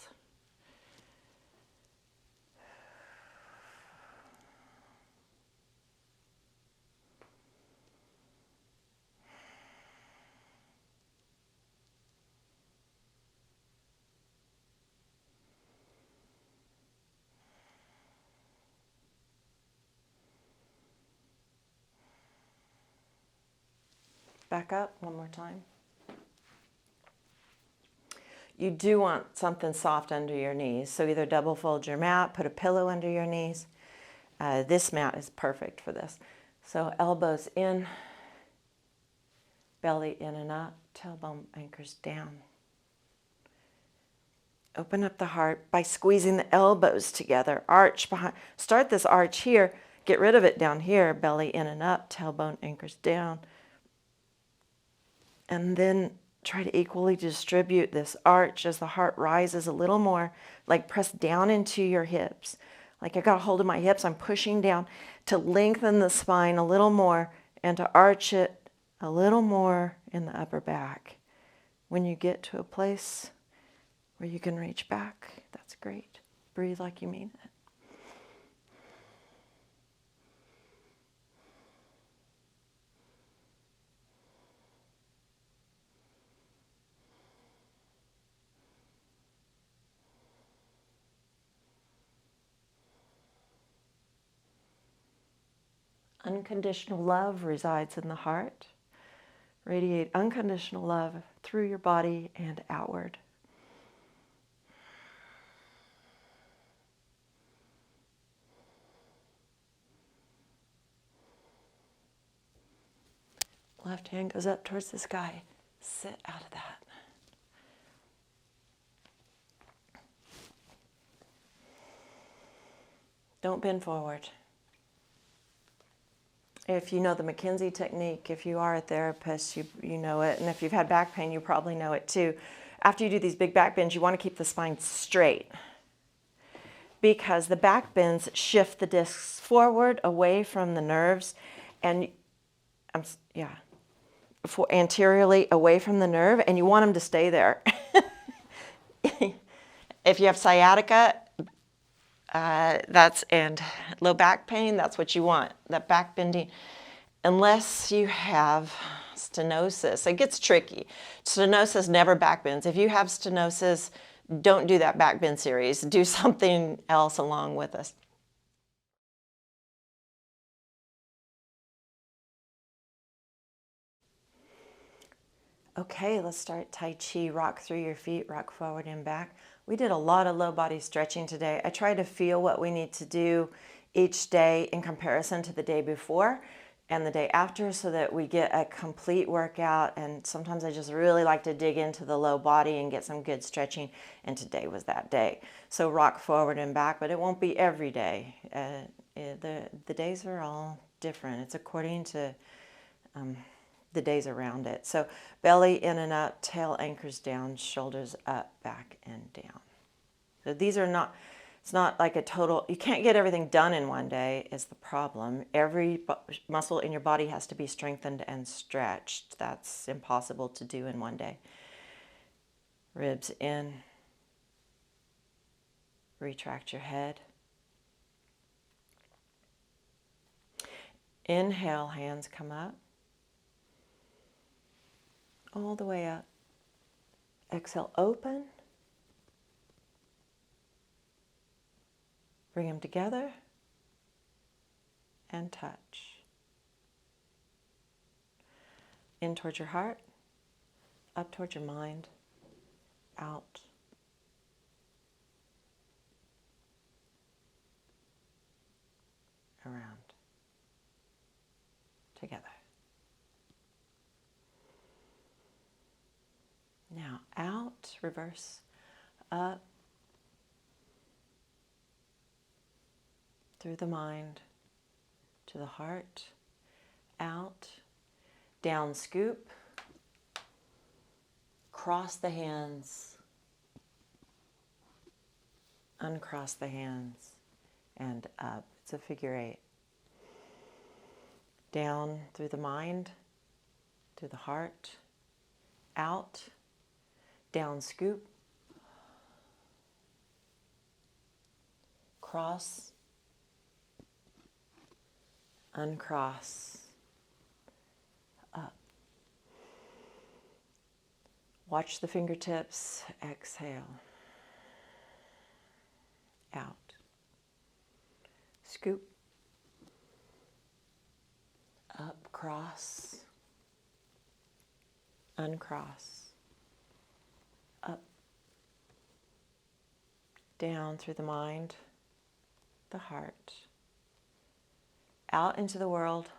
Back up one more time. You do want something soft under your knees, so either double fold your mat, put a pillow under your knees. This mat is perfect for this. So elbows in, belly in and up, tailbone anchors down. Open up the heart by squeezing the elbows together, arch behind. Start this arch here, get rid of it down here, belly in and up, tailbone anchors down. And then try to equally distribute this arch as the heart rises a little more, like press down into your hips. Like I got a hold of my hips, I'm pushing down to lengthen the spine a little more and to arch it a little more in the upper back. When you get to a place where you can reach back, that's great. Breathe like you mean it. Unconditional love resides in the heart. Radiate unconditional love through your body and outward. Left hand goes up towards the sky. Sit out of that. Don't bend forward. If you know the McKenzie technique, if you are a therapist, you know it. And if you've had back pain, you probably know it too. After you do these big back bends, you want to keep the spine straight, because the back bends shift the discs forward away from the nerves and anteriorly away from the nerve, and you want them to stay there. If you have sciatica, and low back pain, that's what you want, that back bending. Unless you have stenosis, it gets tricky. Stenosis never back bends. If you have stenosis, don't do that back bend series. Do something else along with us. Okay, let's start Tai Chi. Rock through your feet, rock forward and back. We did a lot of low body stretching today. I try to feel what we need to do each day in comparison to the day before and the day after, so that we get a complete workout. And sometimes I just really like to dig into the low body and get some good stretching, and today was that day. So rock forward and back, but it won't be every day. The days are all different. It's according to the days around it. So belly in and up, tail anchors down, shoulders up, back and down. So these are not, it's not like a total, you can't get everything done in one day is the problem. Every muscle in your body has to be strengthened and stretched. That's impossible to do in one day. Ribs in, retract your head. Inhale, hands come up. All the way up. Exhale, open. Bring them together and touch. In towards your heart, up towards your mind, out. Around. Together. Now out, reverse, up, through the mind, to the heart, out, down scoop, cross the hands, uncross the hands, and up. It's a figure eight. Down through the mind, to the heart, out, Down, scoop. Cross. Uncross. Up. Watch the fingertips. Exhale. Out. Scoop. Up, cross. Uncross. Up. Down through the mind, the heart. Out into the world.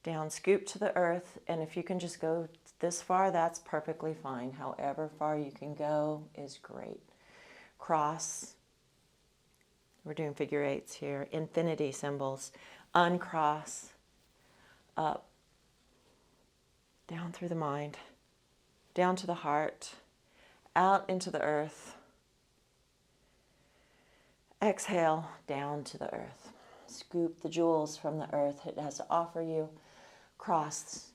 Down, scoop to the earth. And if you can just go this far, that's perfectly fine. However far you can go is great. Cross. We're doing figure eights here. Infinity symbols. Uncross. Up. Down through the mind. Down to the heart. Out into the earth. Exhale, down to the earth. Scoop the jewels from the earth it has to offer you. Cross.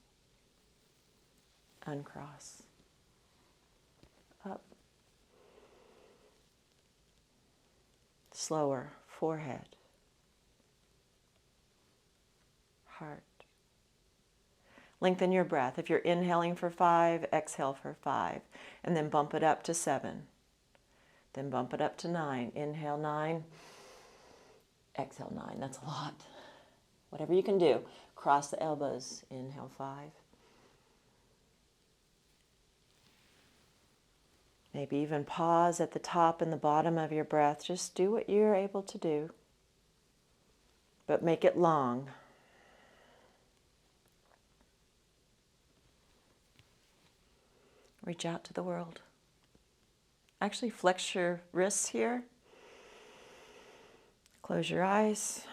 Uncross. Up. Slower. Forehead. Heart. Lengthen your breath. If you're inhaling for 5, exhale for 5. And then bump it up to 7. Then bump it up to 9. Inhale 9. Exhale 9. That's a lot. Whatever you can do. Cross the elbows. Inhale 5. Maybe even pause at the top and the bottom of your breath. Just do what you're able to do. But make it long. Reach out to the world. Actually, flex your wrists here. Close your eyes.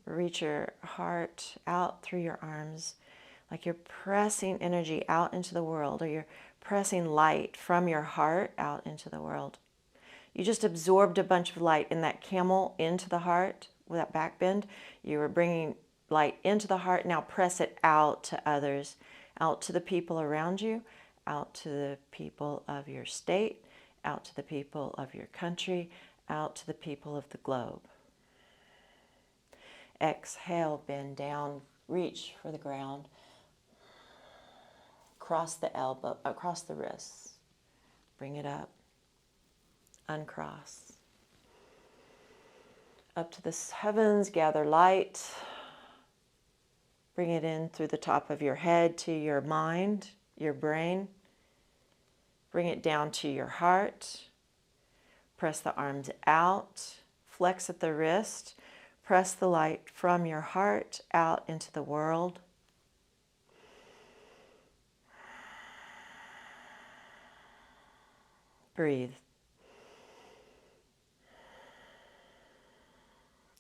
Reach your heart out through your arms, like you're pressing energy out into the world, or you're pressing light from your heart out into the world. You just absorbed a bunch of light in that camel into the heart with that back bend. You were bringing light into the heart. Now press it out to others, out to the people around you, out to the people of your state, out to the people of your country, out to the people of the globe. Exhale, bend down, reach for the ground. Cross the elbow, across the wrists. Bring it up. Uncross. Up to the heavens, gather light. Bring it in through the top of your head to your mind, your brain. Bring it down to your heart. Press the arms out. Flex at the wrist. Press the light from your heart out into the world. Breathe.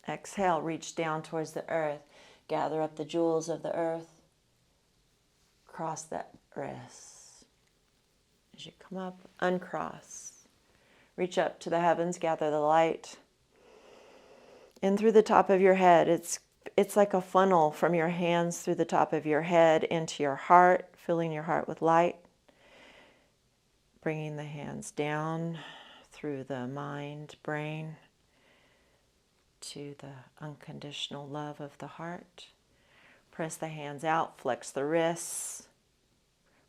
Exhale, reach down towards the earth. Gather up the jewels of the earth. Cross that wrist. As you come up, uncross. Reach up to the heavens, gather the light. In through the top of your head. It's like a funnel from your hands through the top of your head into your heart, filling your heart with light. Bringing the hands down through the mind, brain, to the unconditional love of the heart. Press the hands out, flex the wrists.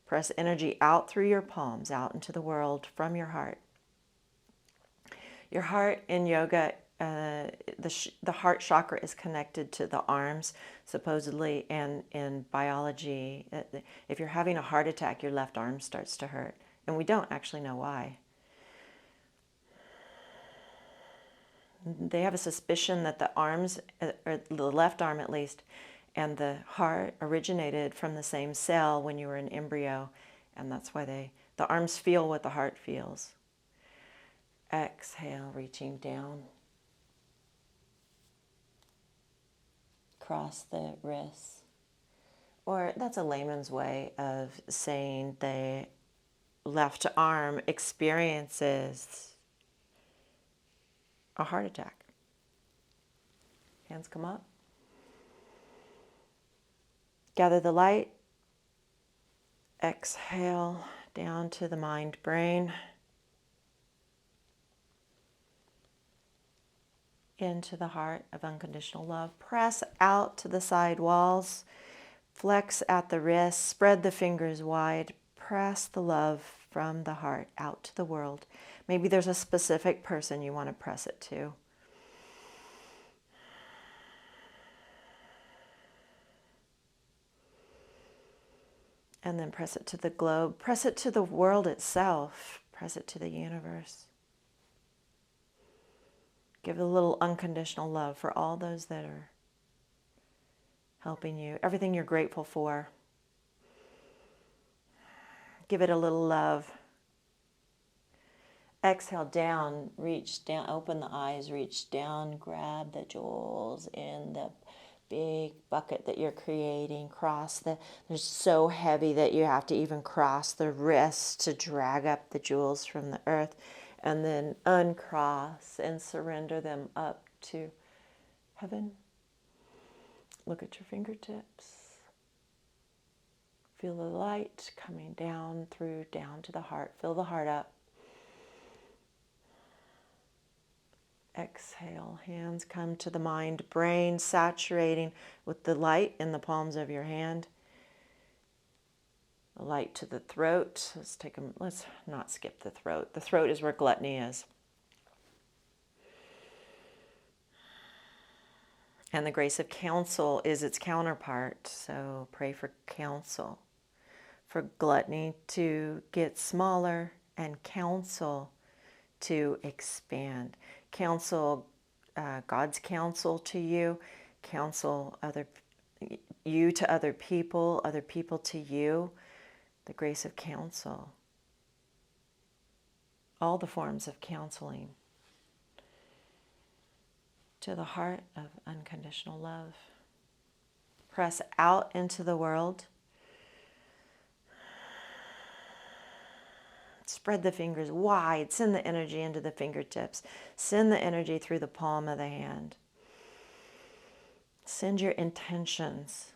Press energy out through your palms, out into the world from your heart. Your heart in yoga, the heart chakra is connected to the arms, supposedly, and in biology, if you're having a heart attack, your left arm starts to hurt. And we don't actually know why. They have a suspicion that the arms, or the left arm at least, and the heart originated from the same cell when you were an embryo, and that's why the arms feel what the heart feels. Exhale, reaching down. Cross the wrists. Or that's a layman's way of saying the left arm experiences a heart attack. Hands come up. Gather the light. Exhale down to the mind, brain, into the heart of unconditional love. Press out to the side walls, flex at the wrists, spread the fingers wide, press the love from the heart out to the world. Maybe there's a specific person you want to press it to. And then press it to the globe, press it to the world itself, press it to the universe. Give a little unconditional love for all those that are helping you, everything you're grateful for. Give it a little love. Exhale down, reach down, open the eyes, reach down, grab the jewels in the big bucket that you're creating. They're so heavy that you have to even cross the wrists to drag up the jewels from the earth, and then uncross and surrender them up to heaven. Look at your fingertips. Feel the light coming down to the heart. Fill the heart up. Exhale, hands come to the mind, brain, saturating with the light in the palms of your hand. The light to the throat. Let's not skip the throat. The throat is where gluttony is. And the grace of counsel is its counterpart. So pray for counsel, for gluttony to get smaller and counsel to expand. Counsel, God's counsel to you, counsel you to other people to you, the grace of counsel. All the forms of counseling. To the heart of unconditional love. Press out into the world. Spread the fingers wide. Send the energy into the fingertips. Send the energy through the palm of the hand. Send your intentions.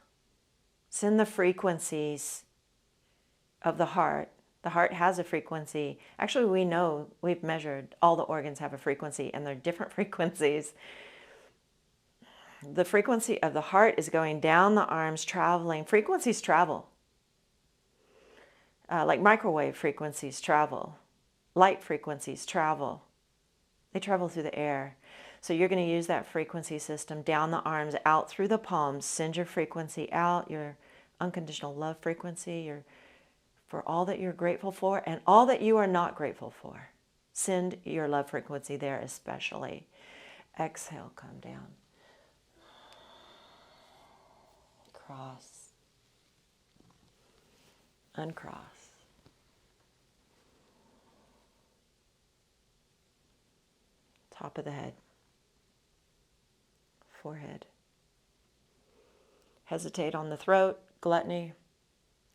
Send the frequencies of the heart. The heart has a frequency. Actually, we know, we've measured, all the organs have a frequency, and they're different frequencies. The frequency of the heart is going down the arms, traveling. Frequencies travel. Like microwave frequencies travel. Light frequencies travel. They travel through the air. So you're going to use that frequency system down the arms, out through the palms. Send your frequency out, your unconditional love frequency, for all that you're grateful for and all that you are not grateful for. Send your love frequency there especially. Exhale, come down. Cross. Uncross. Top of the head. Forehead. Hesitate on the throat, gluttony,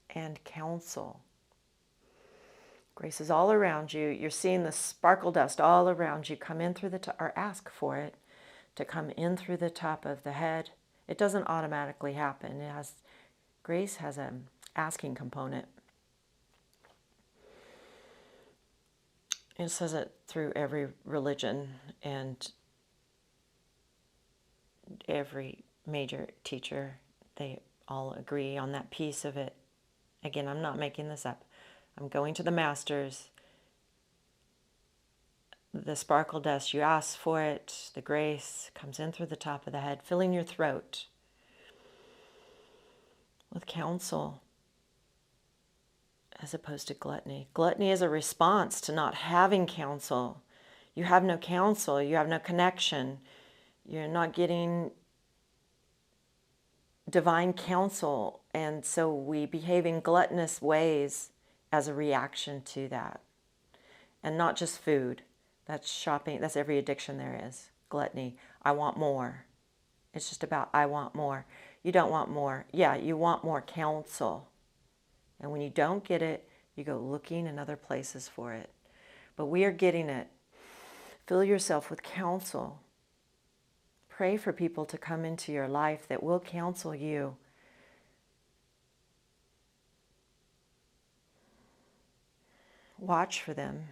and counsel. Grace is all around you. You're seeing the sparkle dust all around you come in through the top, or ask for it to come in through the top of the head. It doesn't automatically happen. Grace has an asking component. It says it through every religion and every major teacher. They all agree on that piece of it. Again, I'm not making this up. I'm going to the masters. The sparkle dust, you ask for it. The grace comes in through the top of the head, filling your throat with counsel as opposed to gluttony. Gluttony is a response to not having counsel. You have no counsel. You have no connection. You're not getting divine counsel, and so we behave in gluttonous ways as a reaction to that. And not just food. That's shopping. That's every addiction there is. Gluttony. I want more. It's just about I want more. You don't want more. Yeah, you want more counsel. And when you don't get it, you go looking in other places for it. But we are getting it. Fill yourself with counsel. Pray for people to come into your life that will counsel you. Watch for them.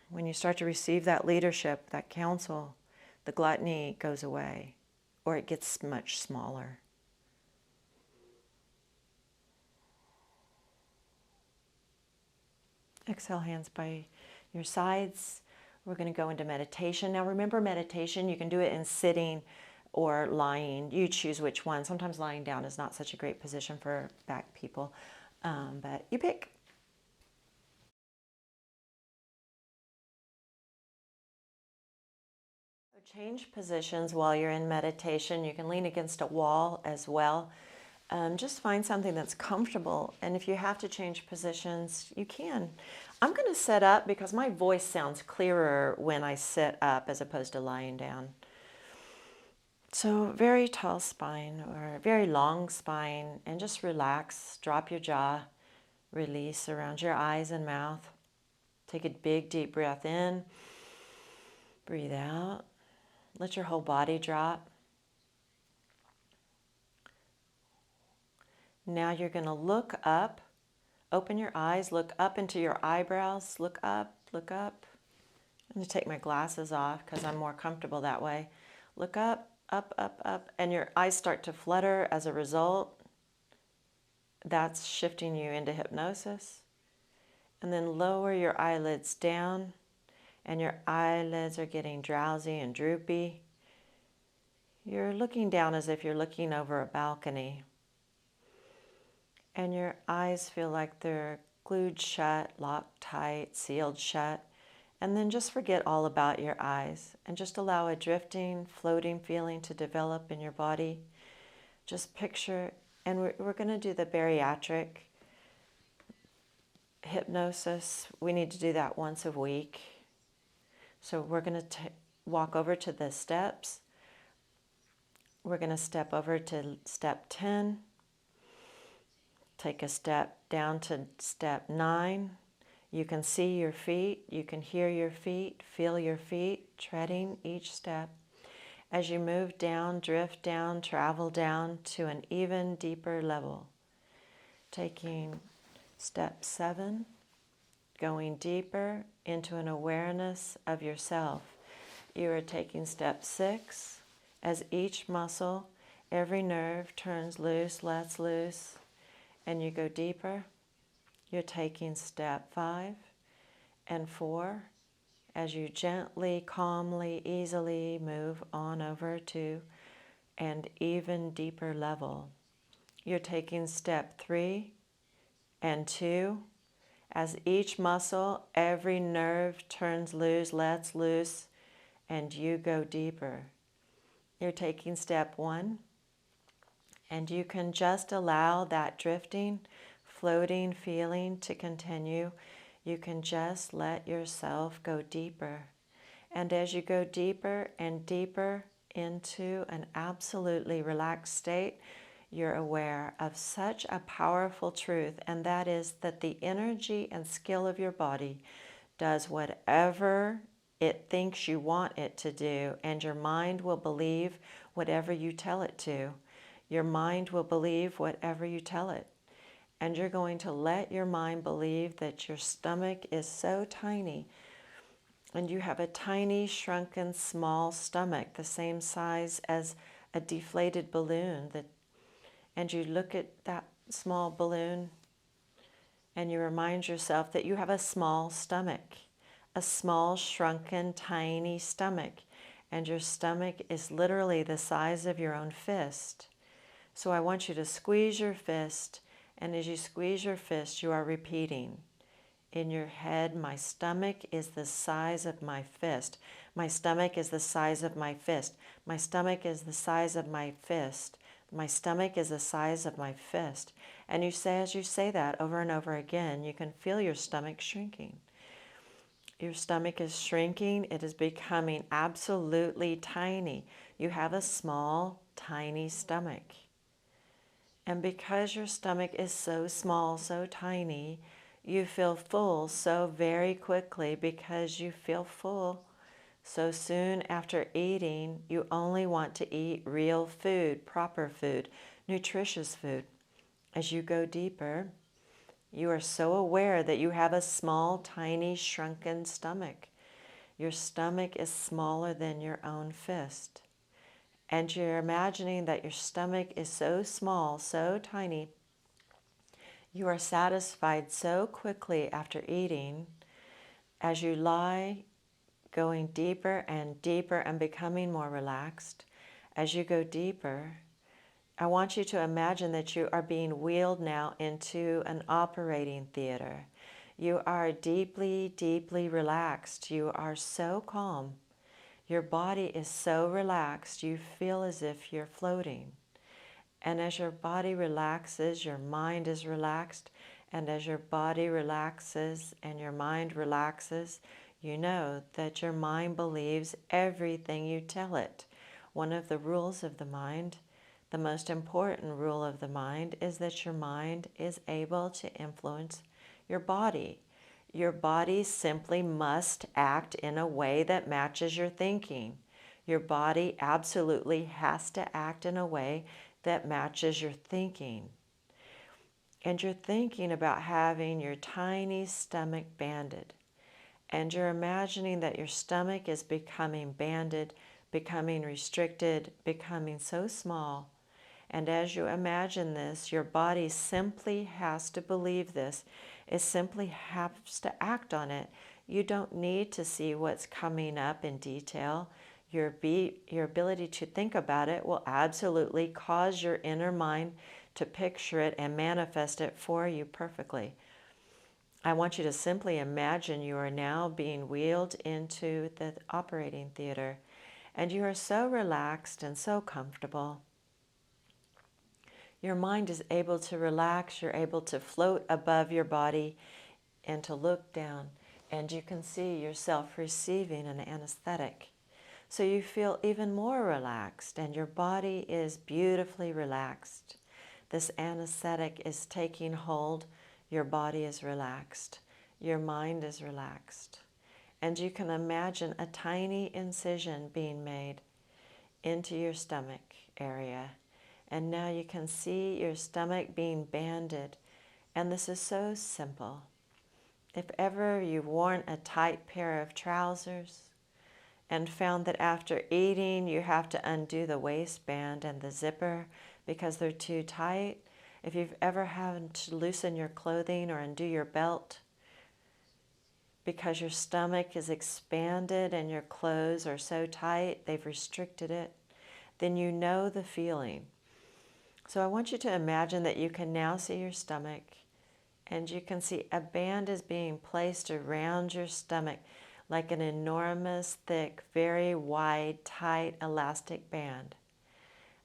When you start to receive that leadership, that counsel, the gluttony goes away, or it gets much smaller. Exhale, hands by your sides. We're going to go into meditation. Now remember, meditation, you can do it in sitting or lying. You choose which one. Sometimes lying down is not such a great position for back people, but you pick. Change positions while you're in meditation. You can lean against a wall as well. Just find something that's comfortable, and if you have to change positions, you can. I'm going to sit up because my voice sounds clearer when I sit up as opposed to lying down. So very tall spine or very long spine, and just relax, drop your jaw, release around your eyes and mouth. Take a big deep breath in, breathe out, let your whole body drop. Now you're going to look up, open your eyes, look up into your eyebrows, look up, look up. I'm going to take my glasses off because I'm more comfortable that way. Look up, up, up, up, and your eyes start to flutter as a result. That's shifting you into hypnosis. And then lower your eyelids down, and your eyelids are getting drowsy and droopy. You're looking down as if you're looking over a balcony. And your eyes feel like they're glued shut, locked tight, sealed shut. And then just forget all about your eyes and just allow a drifting, floating feeling to develop in your body. Just picture, and we're going to do the bariatric hypnosis. We need to do that once a week. So we're going to walk over to the steps. We're going to step over to step 10. Take a step down to step 9. You can see your feet, you can hear your feet, feel your feet treading each step. As you move down, drift down, travel down to an even deeper level. Taking step 7, going deeper into an awareness of yourself. You are taking step 6, as each muscle, every nerve turns loose, lets loose, and you go deeper. You're taking step 5 and 4 as you gently, calmly, easily move on over to an even deeper level. You're taking step 3 and 2 as each muscle, every nerve turns loose, lets loose, and you go deeper. You're taking step 1, and you can just allow that drifting, floating feeling to continue. You can just let yourself go deeper. And as you go deeper and deeper into an absolutely relaxed state, you're aware of such a powerful truth, and that is that the energy and skill of your body does whatever it thinks you want it to do, and your mind will believe whatever you tell it to. Your mind will believe whatever you tell it. And you're going to let your mind believe that your stomach is so tiny, and you have a tiny, shrunken, small stomach, the same size as a deflated balloon. And you look at that small balloon, and you remind yourself that you have a small stomach, a small, shrunken, tiny stomach. And your stomach is literally the size of your own fist. So I want you to squeeze your fist, and as you squeeze your fist, you are repeating in your head, my stomach is the size of my fist. My stomach is the size of my fist. My stomach is the size of my fist. My stomach is the size of my fist. And you say, as you say that over and over again, you can feel your stomach shrinking. Your stomach is shrinking. It is becoming absolutely tiny. You have a small, tiny stomach. And because your stomach is so small, so tiny, you feel full so very quickly because you feel full so soon after eating. You only want to eat real food, proper food, nutritious food. As you go deeper, You are so aware that you have a small, tiny, shrunken stomach. Your stomach is smaller than your own fist. And you're imagining that your stomach is so small, so tiny. You are satisfied so quickly after eating as you lie, going deeper and deeper and becoming more relaxed. As you go deeper, I want you to imagine that you are being wheeled now into an operating theater. You are deeply, deeply relaxed. You are so calm. Your body is so relaxed, you feel as if you're floating. And as your body relaxes, your mind is relaxed. And as your body relaxes and your mind relaxes, you know that your mind believes everything you tell it. One of the rules of the mind, the most important rule of the mind, is that your mind is able to influence your body. Your body simply must act in a way that matches your thinking. Your body absolutely has to act in a way that matches your thinking. And you're thinking about having your tiny stomach banded. And you're imagining that your stomach is becoming banded, becoming restricted, becoming so small. And as you imagine this, your body simply has to believe this. It simply has to act on it. You don't need to see what's coming up in detail. Your ability to think about it will absolutely cause your inner mind to picture it and manifest it for you perfectly. I want you to simply imagine you are now being wheeled into the operating theater, and you are so relaxed and so comfortable. Your mind is able to relax, you're able to float above your body and to look down, and you can see yourself receiving an anesthetic. So you feel even more relaxed, and your body is beautifully relaxed. This anesthetic is taking hold, your body is relaxed, your mind is relaxed. And you can imagine a tiny incision being made into your stomach area. And now you can see your stomach being banded. And this is so simple. If ever you've worn a tight pair of trousers and found that after eating you have to undo the waistband and the zipper because they're too tight, if you've ever had to loosen your clothing or undo your belt because your stomach is expanded and your clothes are so tight, they've restricted it, then you know the feeling. So I want you to imagine that you can now see your stomach, and you can see a band is being placed around your stomach like an enormous, thick, very wide, tight, elastic band.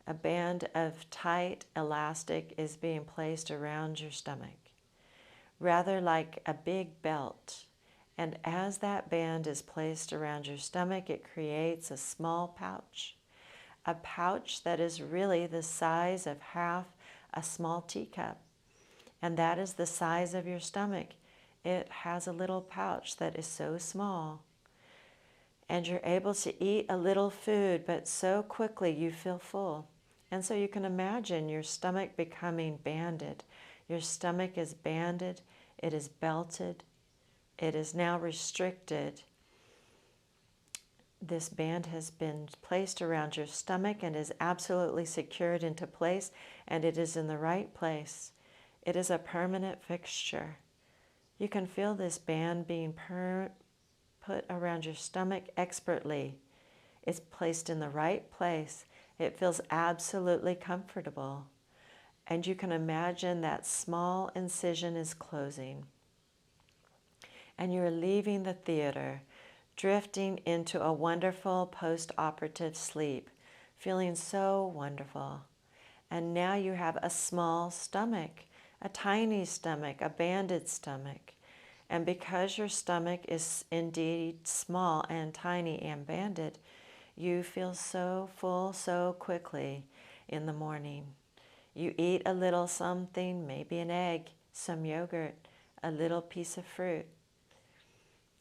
A band of tight elastic is being placed around your stomach, rather like a big belt. And as that band is placed around your stomach, it creates a small pouch. A pouch that is really the size of half a small teacup. And that is the size of your stomach. It has a little pouch that is so small. And you're able to eat a little food, but so quickly you feel full. And so you can imagine your stomach becoming banded. Your stomach is banded, it is belted, it is now restricted. This band has been placed around your stomach and is absolutely secured into place, and it is in the right place. It is a permanent fixture. You can feel this band being put around your stomach expertly. It's placed in the right place. It feels absolutely comfortable. And you can imagine that small incision is closing. And you're leaving the theater, drifting into a wonderful post-operative sleep, feeling so wonderful. And now you have a small stomach, a tiny stomach, a banded stomach. And because your stomach is indeed small and tiny and banded, you feel so full so quickly in the morning. You eat a little something, maybe an egg, some yogurt, a little piece of fruit.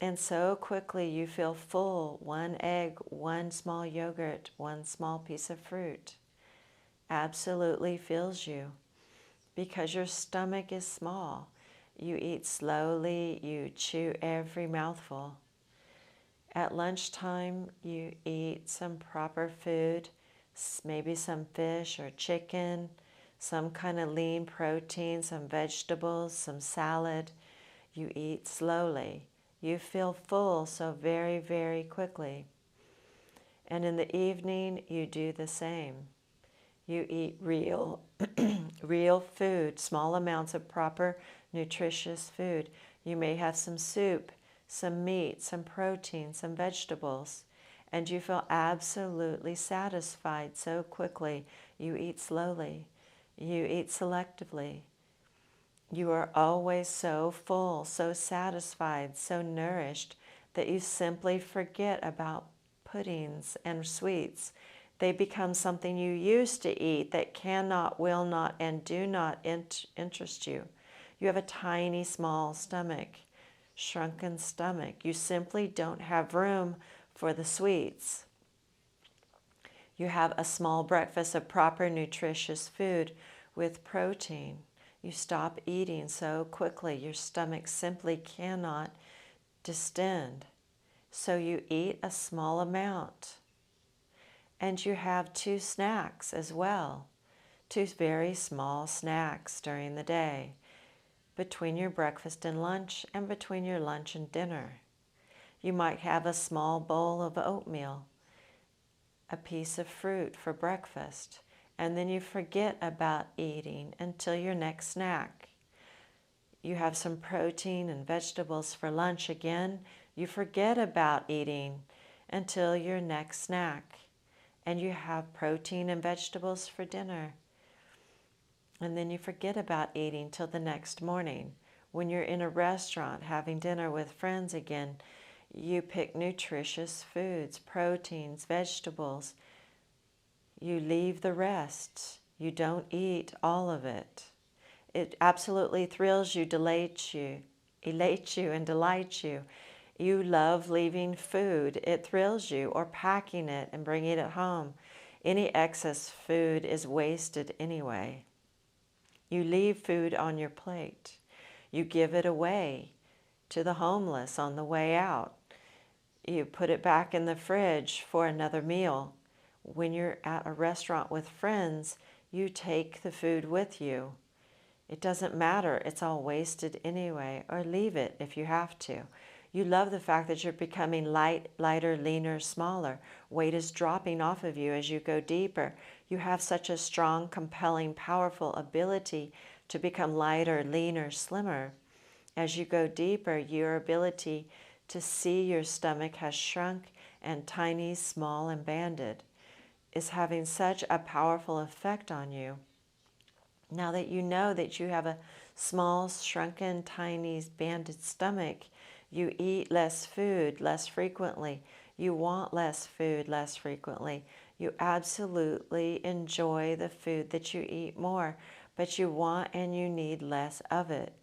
And so quickly you feel full, one egg, one small yogurt, one small piece of fruit. Absolutely fills you because your stomach is small. You eat slowly, you chew every mouthful. At lunchtime, you eat some proper food, maybe some fish or chicken, some kind of lean protein, some vegetables, some salad. You eat slowly. You feel full so very, very quickly. And in the evening, you do the same. You eat real, real food, small amounts of proper, nutritious food. You may have some soup, some meat, some protein, some vegetables, and you feel absolutely satisfied so quickly. You eat slowly. You eat selectively. You are always so full, so satisfied, so nourished that you simply forget about puddings and sweets. They become something you used to eat that cannot, will not, and do not interest you. You have a tiny, small stomach, shrunken stomach. You simply don't have room for the sweets. You have a small breakfast of proper, nutritious food with protein. You stop eating so quickly, your stomach simply cannot distend. So you eat a small amount. And you have 2 snacks as well, 2 very small snacks during the day, between your breakfast and lunch and between your lunch and dinner. You might have a small bowl of oatmeal, a piece of fruit for breakfast, and then you forget about eating until your next snack. You have some protein and vegetables for lunch again. You forget about eating until your next snack. And you have protein and vegetables for dinner. And then you forget about eating till the next morning. When you're in a restaurant having dinner with friends again, you pick nutritious foods, proteins, vegetables. You leave the rest. You don't eat all of it. It absolutely thrills you, elates you, and delights you. You love leaving food. It thrills you, or packing it and bringing it home. Any excess food is wasted anyway. You leave food on your plate. You give it away to the homeless on the way out. You put it back in the fridge for another meal. When you're at a restaurant with friends, you take the food with you. It doesn't matter, it's all wasted anyway, or leave it if you have to. You love the fact that you're becoming lighter, leaner, smaller. Weight is dropping off of you as you go deeper. You have such a strong, compelling, powerful ability to become lighter, leaner, slimmer. As you go deeper, your ability to see your stomach has shrunk and tiny, small, and banded is having such a powerful effect on you. Now that you know that you have a small, shrunken, tiny, banded stomach, you eat less food less frequently. You want less food less frequently. You absolutely enjoy the food that you eat more, but you want and you need less of it.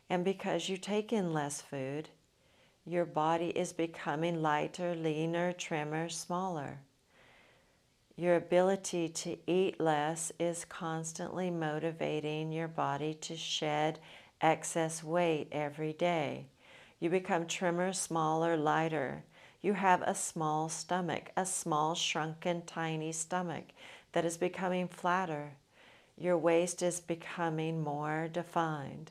And because you take in less food, your body is becoming lighter, leaner, trimmer, smaller. Your ability to eat less is constantly motivating your body to shed excess weight every day. You become trimmer, smaller, lighter. You have a small stomach, a small, shrunken, tiny stomach that is becoming flatter. Your waist is becoming more defined.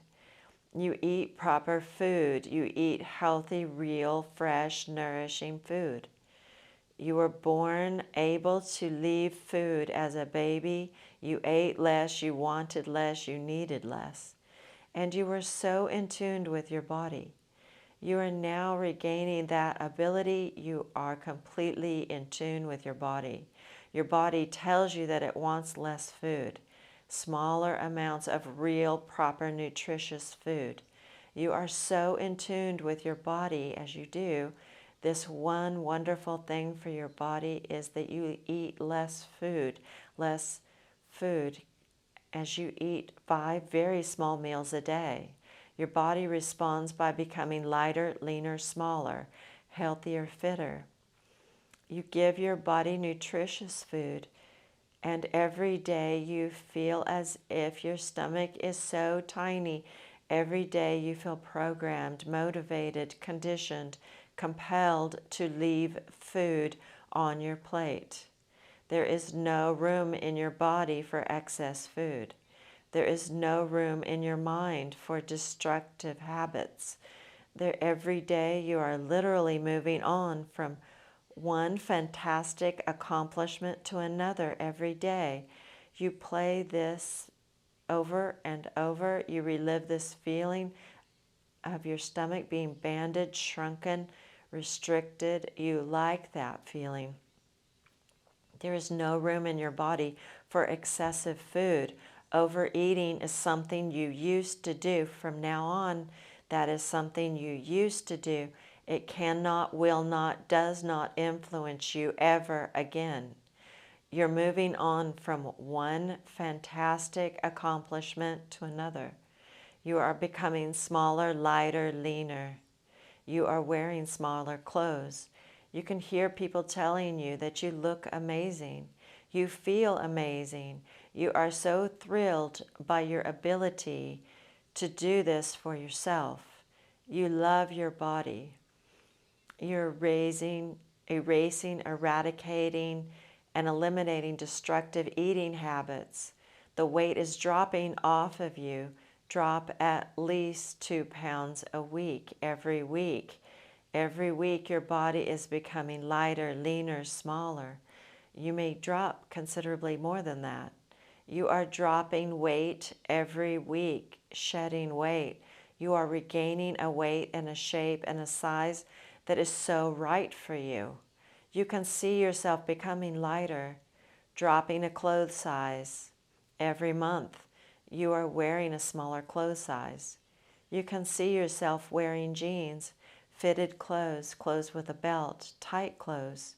You eat proper food. You eat healthy, real, fresh, nourishing food. You were born able to leave food as a baby. You ate less, you wanted less, you needed less. And you were so in tune with your body. You are now regaining that ability. You are completely in tune with your body. Your body tells you that it wants less food, smaller amounts of real, proper, nutritious food. You are so in tune with your body as you do. This one wonderful thing for your body is that you eat less food as you eat 5 very small meals a day. Your body responds by becoming lighter, leaner, smaller, healthier, fitter. You give your body nutritious food, and every day you feel as if your stomach is so tiny Every day you feel programmed, motivated, conditioned, compelled to leave food on your plate. There is no room in your body for excess food. There is no room in your mind for destructive habits. Every day you are literally moving on from one fantastic accomplishment to another every day. You play this over and over. You relive this feeling of your stomach being banded, shrunken, restricted. You like that feeling. There is no room in your body for excessive food. Overeating is something you used to do. From now on, that is something you used to do. It cannot, will not, does not influence you ever again. You're moving on from one fantastic accomplishment to another. You are becoming smaller, lighter, leaner. You are wearing smaller clothes. You can hear people telling you that you look amazing. You feel amazing. You are so thrilled by your ability to do this for yourself. You love your body. You're erasing, eradicating, and eliminating destructive eating habits. The weight is dropping off of you. Drop at least 2 pounds a week, every week. Every week your body is becoming lighter, leaner, smaller. You may drop considerably more than that. You are dropping weight every week, shedding weight. You are regaining a weight and a shape and a size that is so right for you. You can see yourself becoming lighter, dropping a clothes size every month. You are wearing a smaller clothes size. You can see yourself wearing jeans, fitted clothes, clothes with a belt, tight clothes.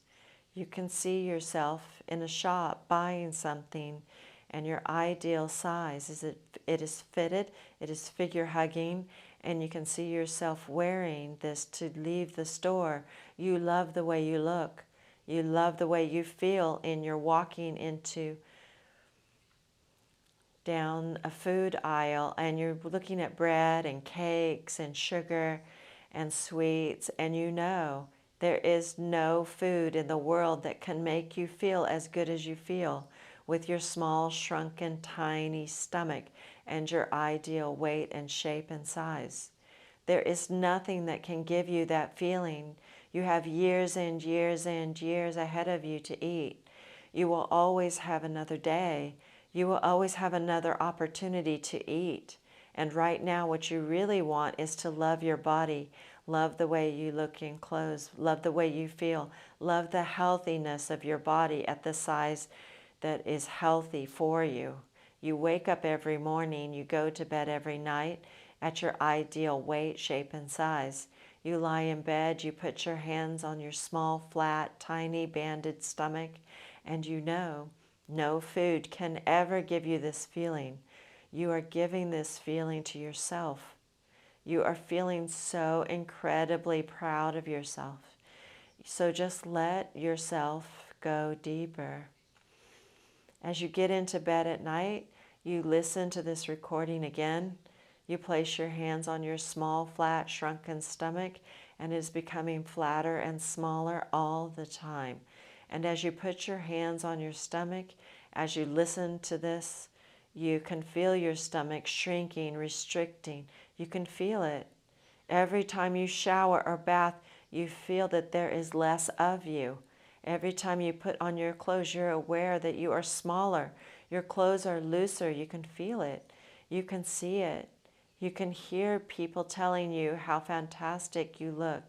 You can see yourself in a shop buying something and your ideal size is it is fitted, it is figure hugging, and you can see yourself wearing this to leave the store. You love the way you look. You love the way you feel in your walking into down a food aisle and you're looking at bread and cakes and sugar and sweets, and you know there is no food in the world that can make you feel as good as you feel with your small, shrunken, tiny stomach and your ideal weight and shape and size. There is nothing that can give you that feeling. You have years and years and years ahead of you to eat. You will always have another day. You will always have another opportunity to eat. And right now what you really want is to love your body, love the way you look in clothes, love the way you feel, love the healthiness of your body at the size that is healthy for you. You wake up every morning, you go to bed every night at your ideal weight, shape, and size. You lie in bed, you put your hands on your small, flat, tiny, banded stomach, and you know no food can ever give you this feeling. You are giving this feeling to yourself. You are feeling so incredibly proud of yourself. So just let yourself go deeper. As you get into bed at night, you listen to this recording again. You place your hands on your small, flat, shrunken stomach, and it is becoming flatter and smaller all the time. And as you put your hands on your stomach, as you listen to this, you can feel your stomach shrinking, restricting. You can feel it. Every time you shower or bath, you feel that there is less of you. Every time you put on your clothes, you're aware that you are smaller. Your clothes are looser. You can feel it. You can see it. You can hear people telling you how fantastic you look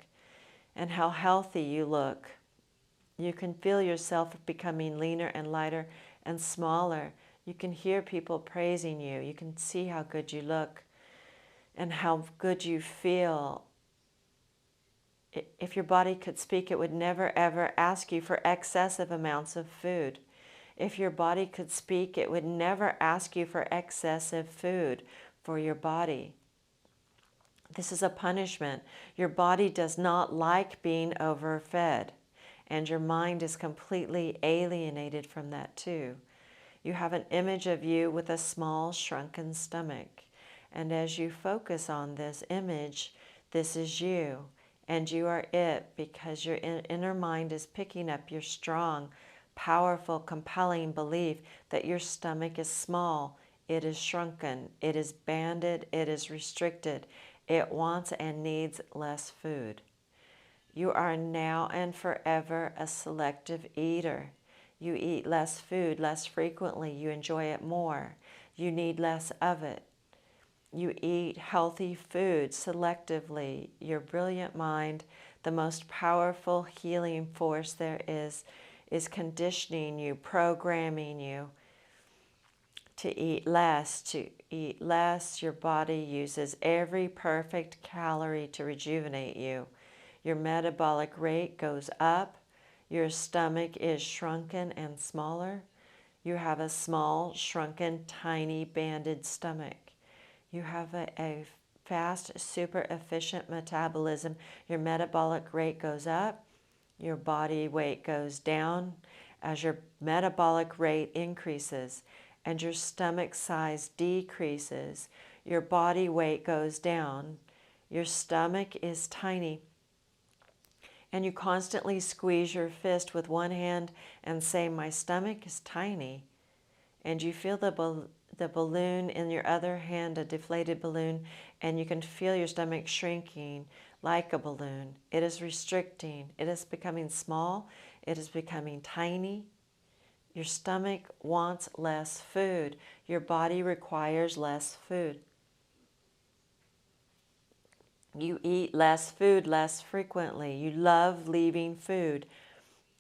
and how healthy you look. You can feel yourself becoming leaner and lighter and smaller. You can hear people praising you. You can see how good you look and how good you feel. If your body could speak, it would never ever ask you for excessive amounts of food. If your body could speak, it would never ask you for excessive food for your body. This is a punishment. Your body does not like being overfed, and your mind is completely alienated from that too. You have an image of you with a small, shrunken stomach. And as you focus on this image, this is you, and you are it, because your inner mind is picking up your strong, powerful, compelling belief that your stomach is small, it is shrunken, it is banded, it is restricted, it wants and needs less food. You are now and forever a selective eater. You eat less food less frequently. You enjoy it more. You need less of it. You eat healthy food selectively. Your brilliant mind, the most powerful healing force there is conditioning you, programming you to eat less. To eat less, your body uses every perfect calorie to rejuvenate you. Your metabolic rate goes up. Your stomach is shrunken and smaller. You have a small, shrunken, tiny, banded stomach. You have a fast, super efficient metabolism. Your metabolic rate goes up. Your body weight goes down. As your metabolic rate increases and your stomach size decreases, your body weight goes down. Your stomach is tiny. And you constantly squeeze your fist with one hand and say, my stomach is tiny. And you feel the balloon in your other hand, a deflated balloon, and you can feel your stomach shrinking like a balloon. It is restricting. It is becoming small. It is becoming tiny. Your stomach wants less food. Your body requires less food. You eat less food less frequently. You love leaving food.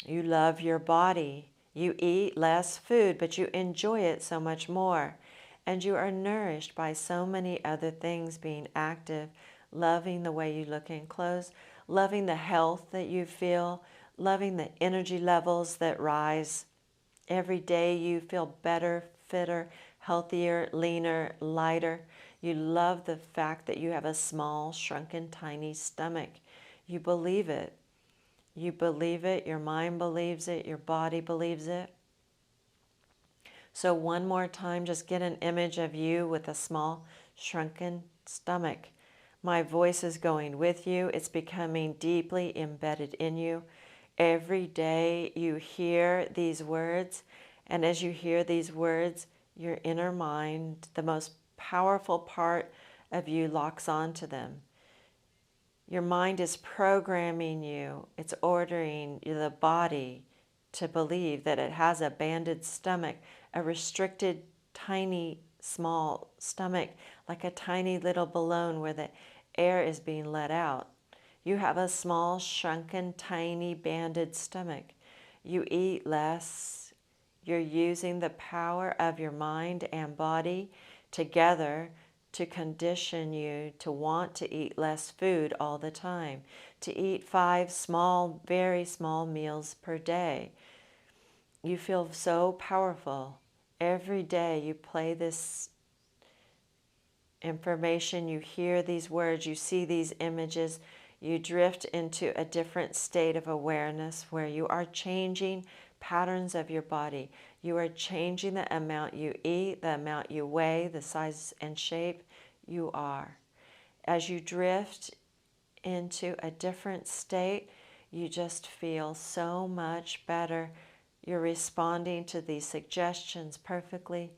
You love your body. You eat less food, but you enjoy it so much more. And you are nourished by so many other things, being active, loving the way you look in clothes, loving the health that you feel, loving the energy levels that rise. Every day you feel better, fitter, healthier, leaner, lighter. You love the fact that you have a small, shrunken, tiny stomach. You believe it. You believe it, your mind believes it, your body believes it. So one more time, just get an image of you with a small, shrunken stomach. My voice is going with you. It's becoming deeply embedded in you. Every day you hear these words, and as you hear these words, your inner mind, the most powerful part of you, locks onto them. Your mind is programming you. It's ordering the body to believe that it has a banded stomach, a restricted, tiny, small stomach, like a tiny little balloon where the air is being let out. You have a small, shrunken, tiny, banded stomach. You eat less. You're using the power of your mind and body together to condition you to want to eat less food all the time, to eat 5 small, very small meals per day. You feel so powerful. Every day you play this information, you hear these words, you see these images, you drift into a different state of awareness where you are changing patterns of your body. You are changing the amount you eat, the amount you weigh, the size and shape you are. As you drift into a different state, you just feel so much better. You're responding to these suggestions perfectly.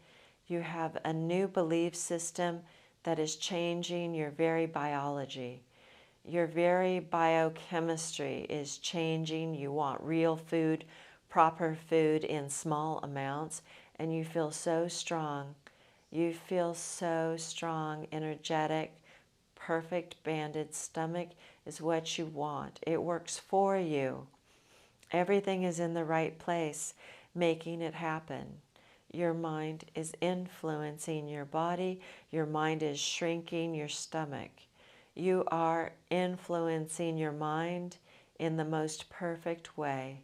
You have a new belief system that is changing your very biology. Your very biochemistry is changing. You want real food, proper food in small amounts, and you feel so strong. You feel so strong, energetic, perfect banded stomach is what you want. It works for you. Everything is in the right place, making it happen. Your mind is influencing your body. Your mind is shrinking your stomach. You are influencing your mind in the most perfect way.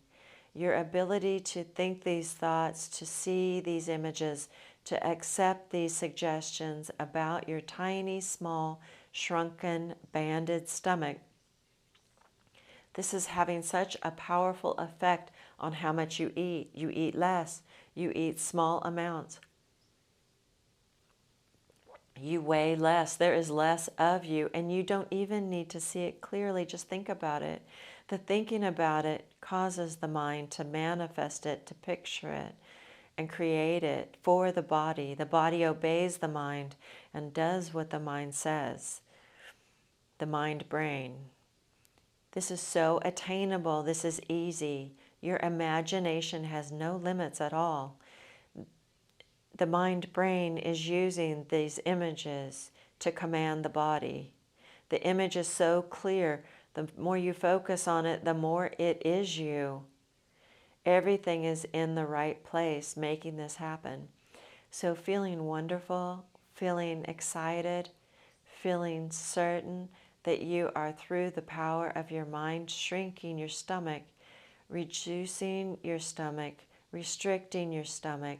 Your ability to think these thoughts, to see these images, to accept these suggestions about your tiny, small, shrunken, banded stomach. This is having such a powerful effect on how much you eat. You eat less. You eat small amounts. You weigh less. There is less of you, and you don't even need to see it clearly. Just think about it. The thinking about it causes the mind to manifest it, to picture it, and create it for the body. The body obeys the mind and does what the mind says. The mind-brain. This is so attainable. This is easy. Your imagination has no limits at all. The mind-brain is using these images to command the body. The image is so clear. The more you focus on it, the more it is you. Everything is in the right place making this happen. So feeling wonderful, feeling excited, feeling certain that you are, through the power of your mind, shrinking your stomach, reducing your stomach, restricting your stomach,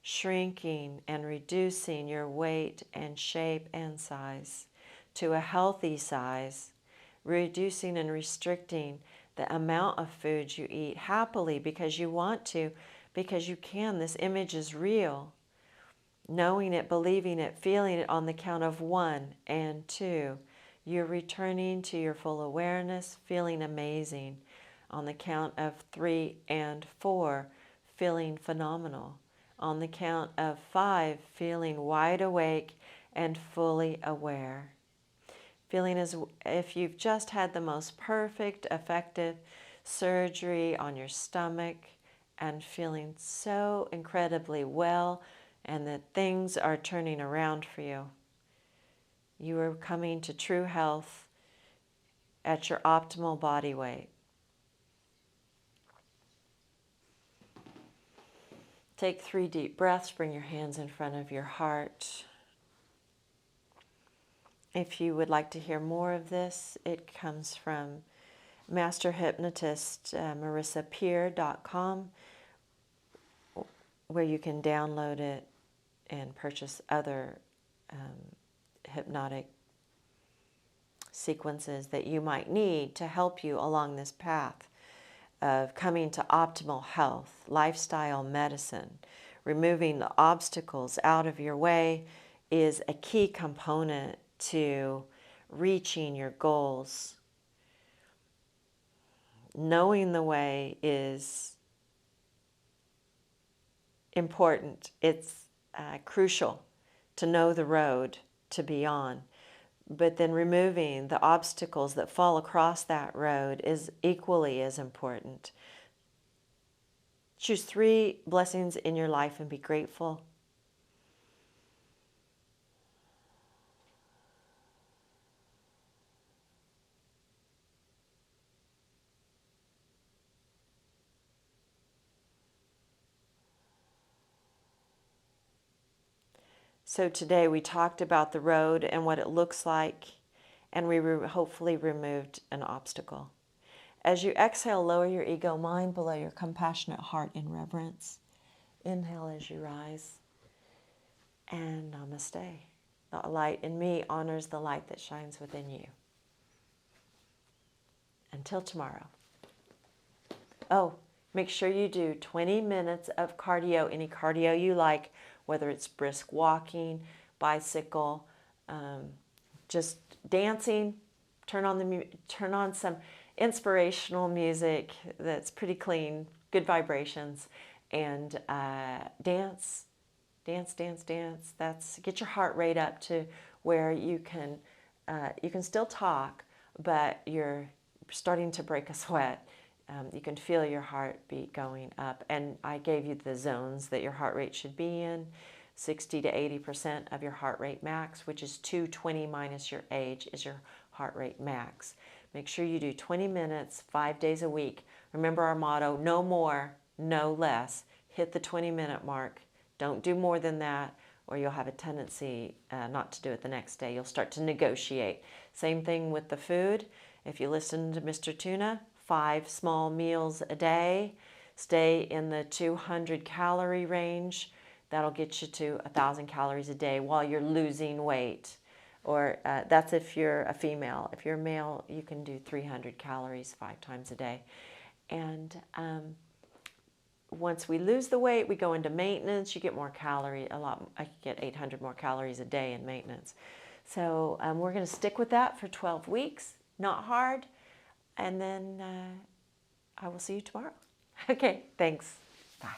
shrinking and reducing your weight and shape and size to a healthy size, reducing and restricting the amount of food you eat happily because you want to, because you can. This image is real. Knowing it, believing it, feeling it on the count of 1 and 2. You're returning to your full awareness, feeling amazing. On the count of 3 and 4, feeling phenomenal. On the count of 5, feeling wide awake and fully aware. Feeling as if you've just had the most perfect, effective surgery on your stomach and feeling so incredibly well, and that things are turning around for you. You are coming to true health at your optimal body weight. Take 3 deep breaths. Bring your hands in front of your heart. If you would like to hear more of this, it comes from master hypnotist marissapeer.com, where you can download it and purchase other hypnotic sequences that you might need to help you along this path of coming to optimal health, lifestyle medicine. Removing the obstacles out of your way is a key component to reaching your goals. Knowing the way is important. It's crucial to know the road to be on. But then removing the obstacles that fall across that road is equally as important. Choose 3 blessings in your life and be grateful. So today we talked about the road and what it looks like, and we hopefully removed an obstacle. As you exhale, lower your ego mind below your compassionate heart in reverence. Inhale as you rise, and namaste. The light in me honors the light that shines within you. Until tomorrow. Oh, make sure you do 20 minutes of cardio, any cardio you like, whether it's brisk walking, bicycle, just dancing. Turn on some inspirational music that's pretty clean, good vibrations, and dance. Get your heart rate up to where you can still talk, but you're starting to break a sweat. You can feel your heartbeat going up. And I gave you the zones that your heart rate should be in. 60 to 80% of your heart rate max, which is 220 minus your age, is your heart rate max. Make sure you do 20 minutes, 5 days a week. Remember our motto, no more, no less. Hit the 20-minute mark. Don't do more than that, or you'll have a tendency not to do it the next day. You'll start to negotiate. Same thing with the food. If you listen to Mr. Tuna, 5 small meals a day. Stay in the 200 calorie range. That'll get you to 1,000 calories a day while you're losing weight. Or that's if you're a female. If you're a male, you can do 300 calories 5 times a day. And once we lose the weight, we go into maintenance. You get more calorie, I get 800 more calories a day in maintenance. So we're going to stick with that for 12 weeks, not hard. And then I will see you tomorrow. Okay, thanks. Bye.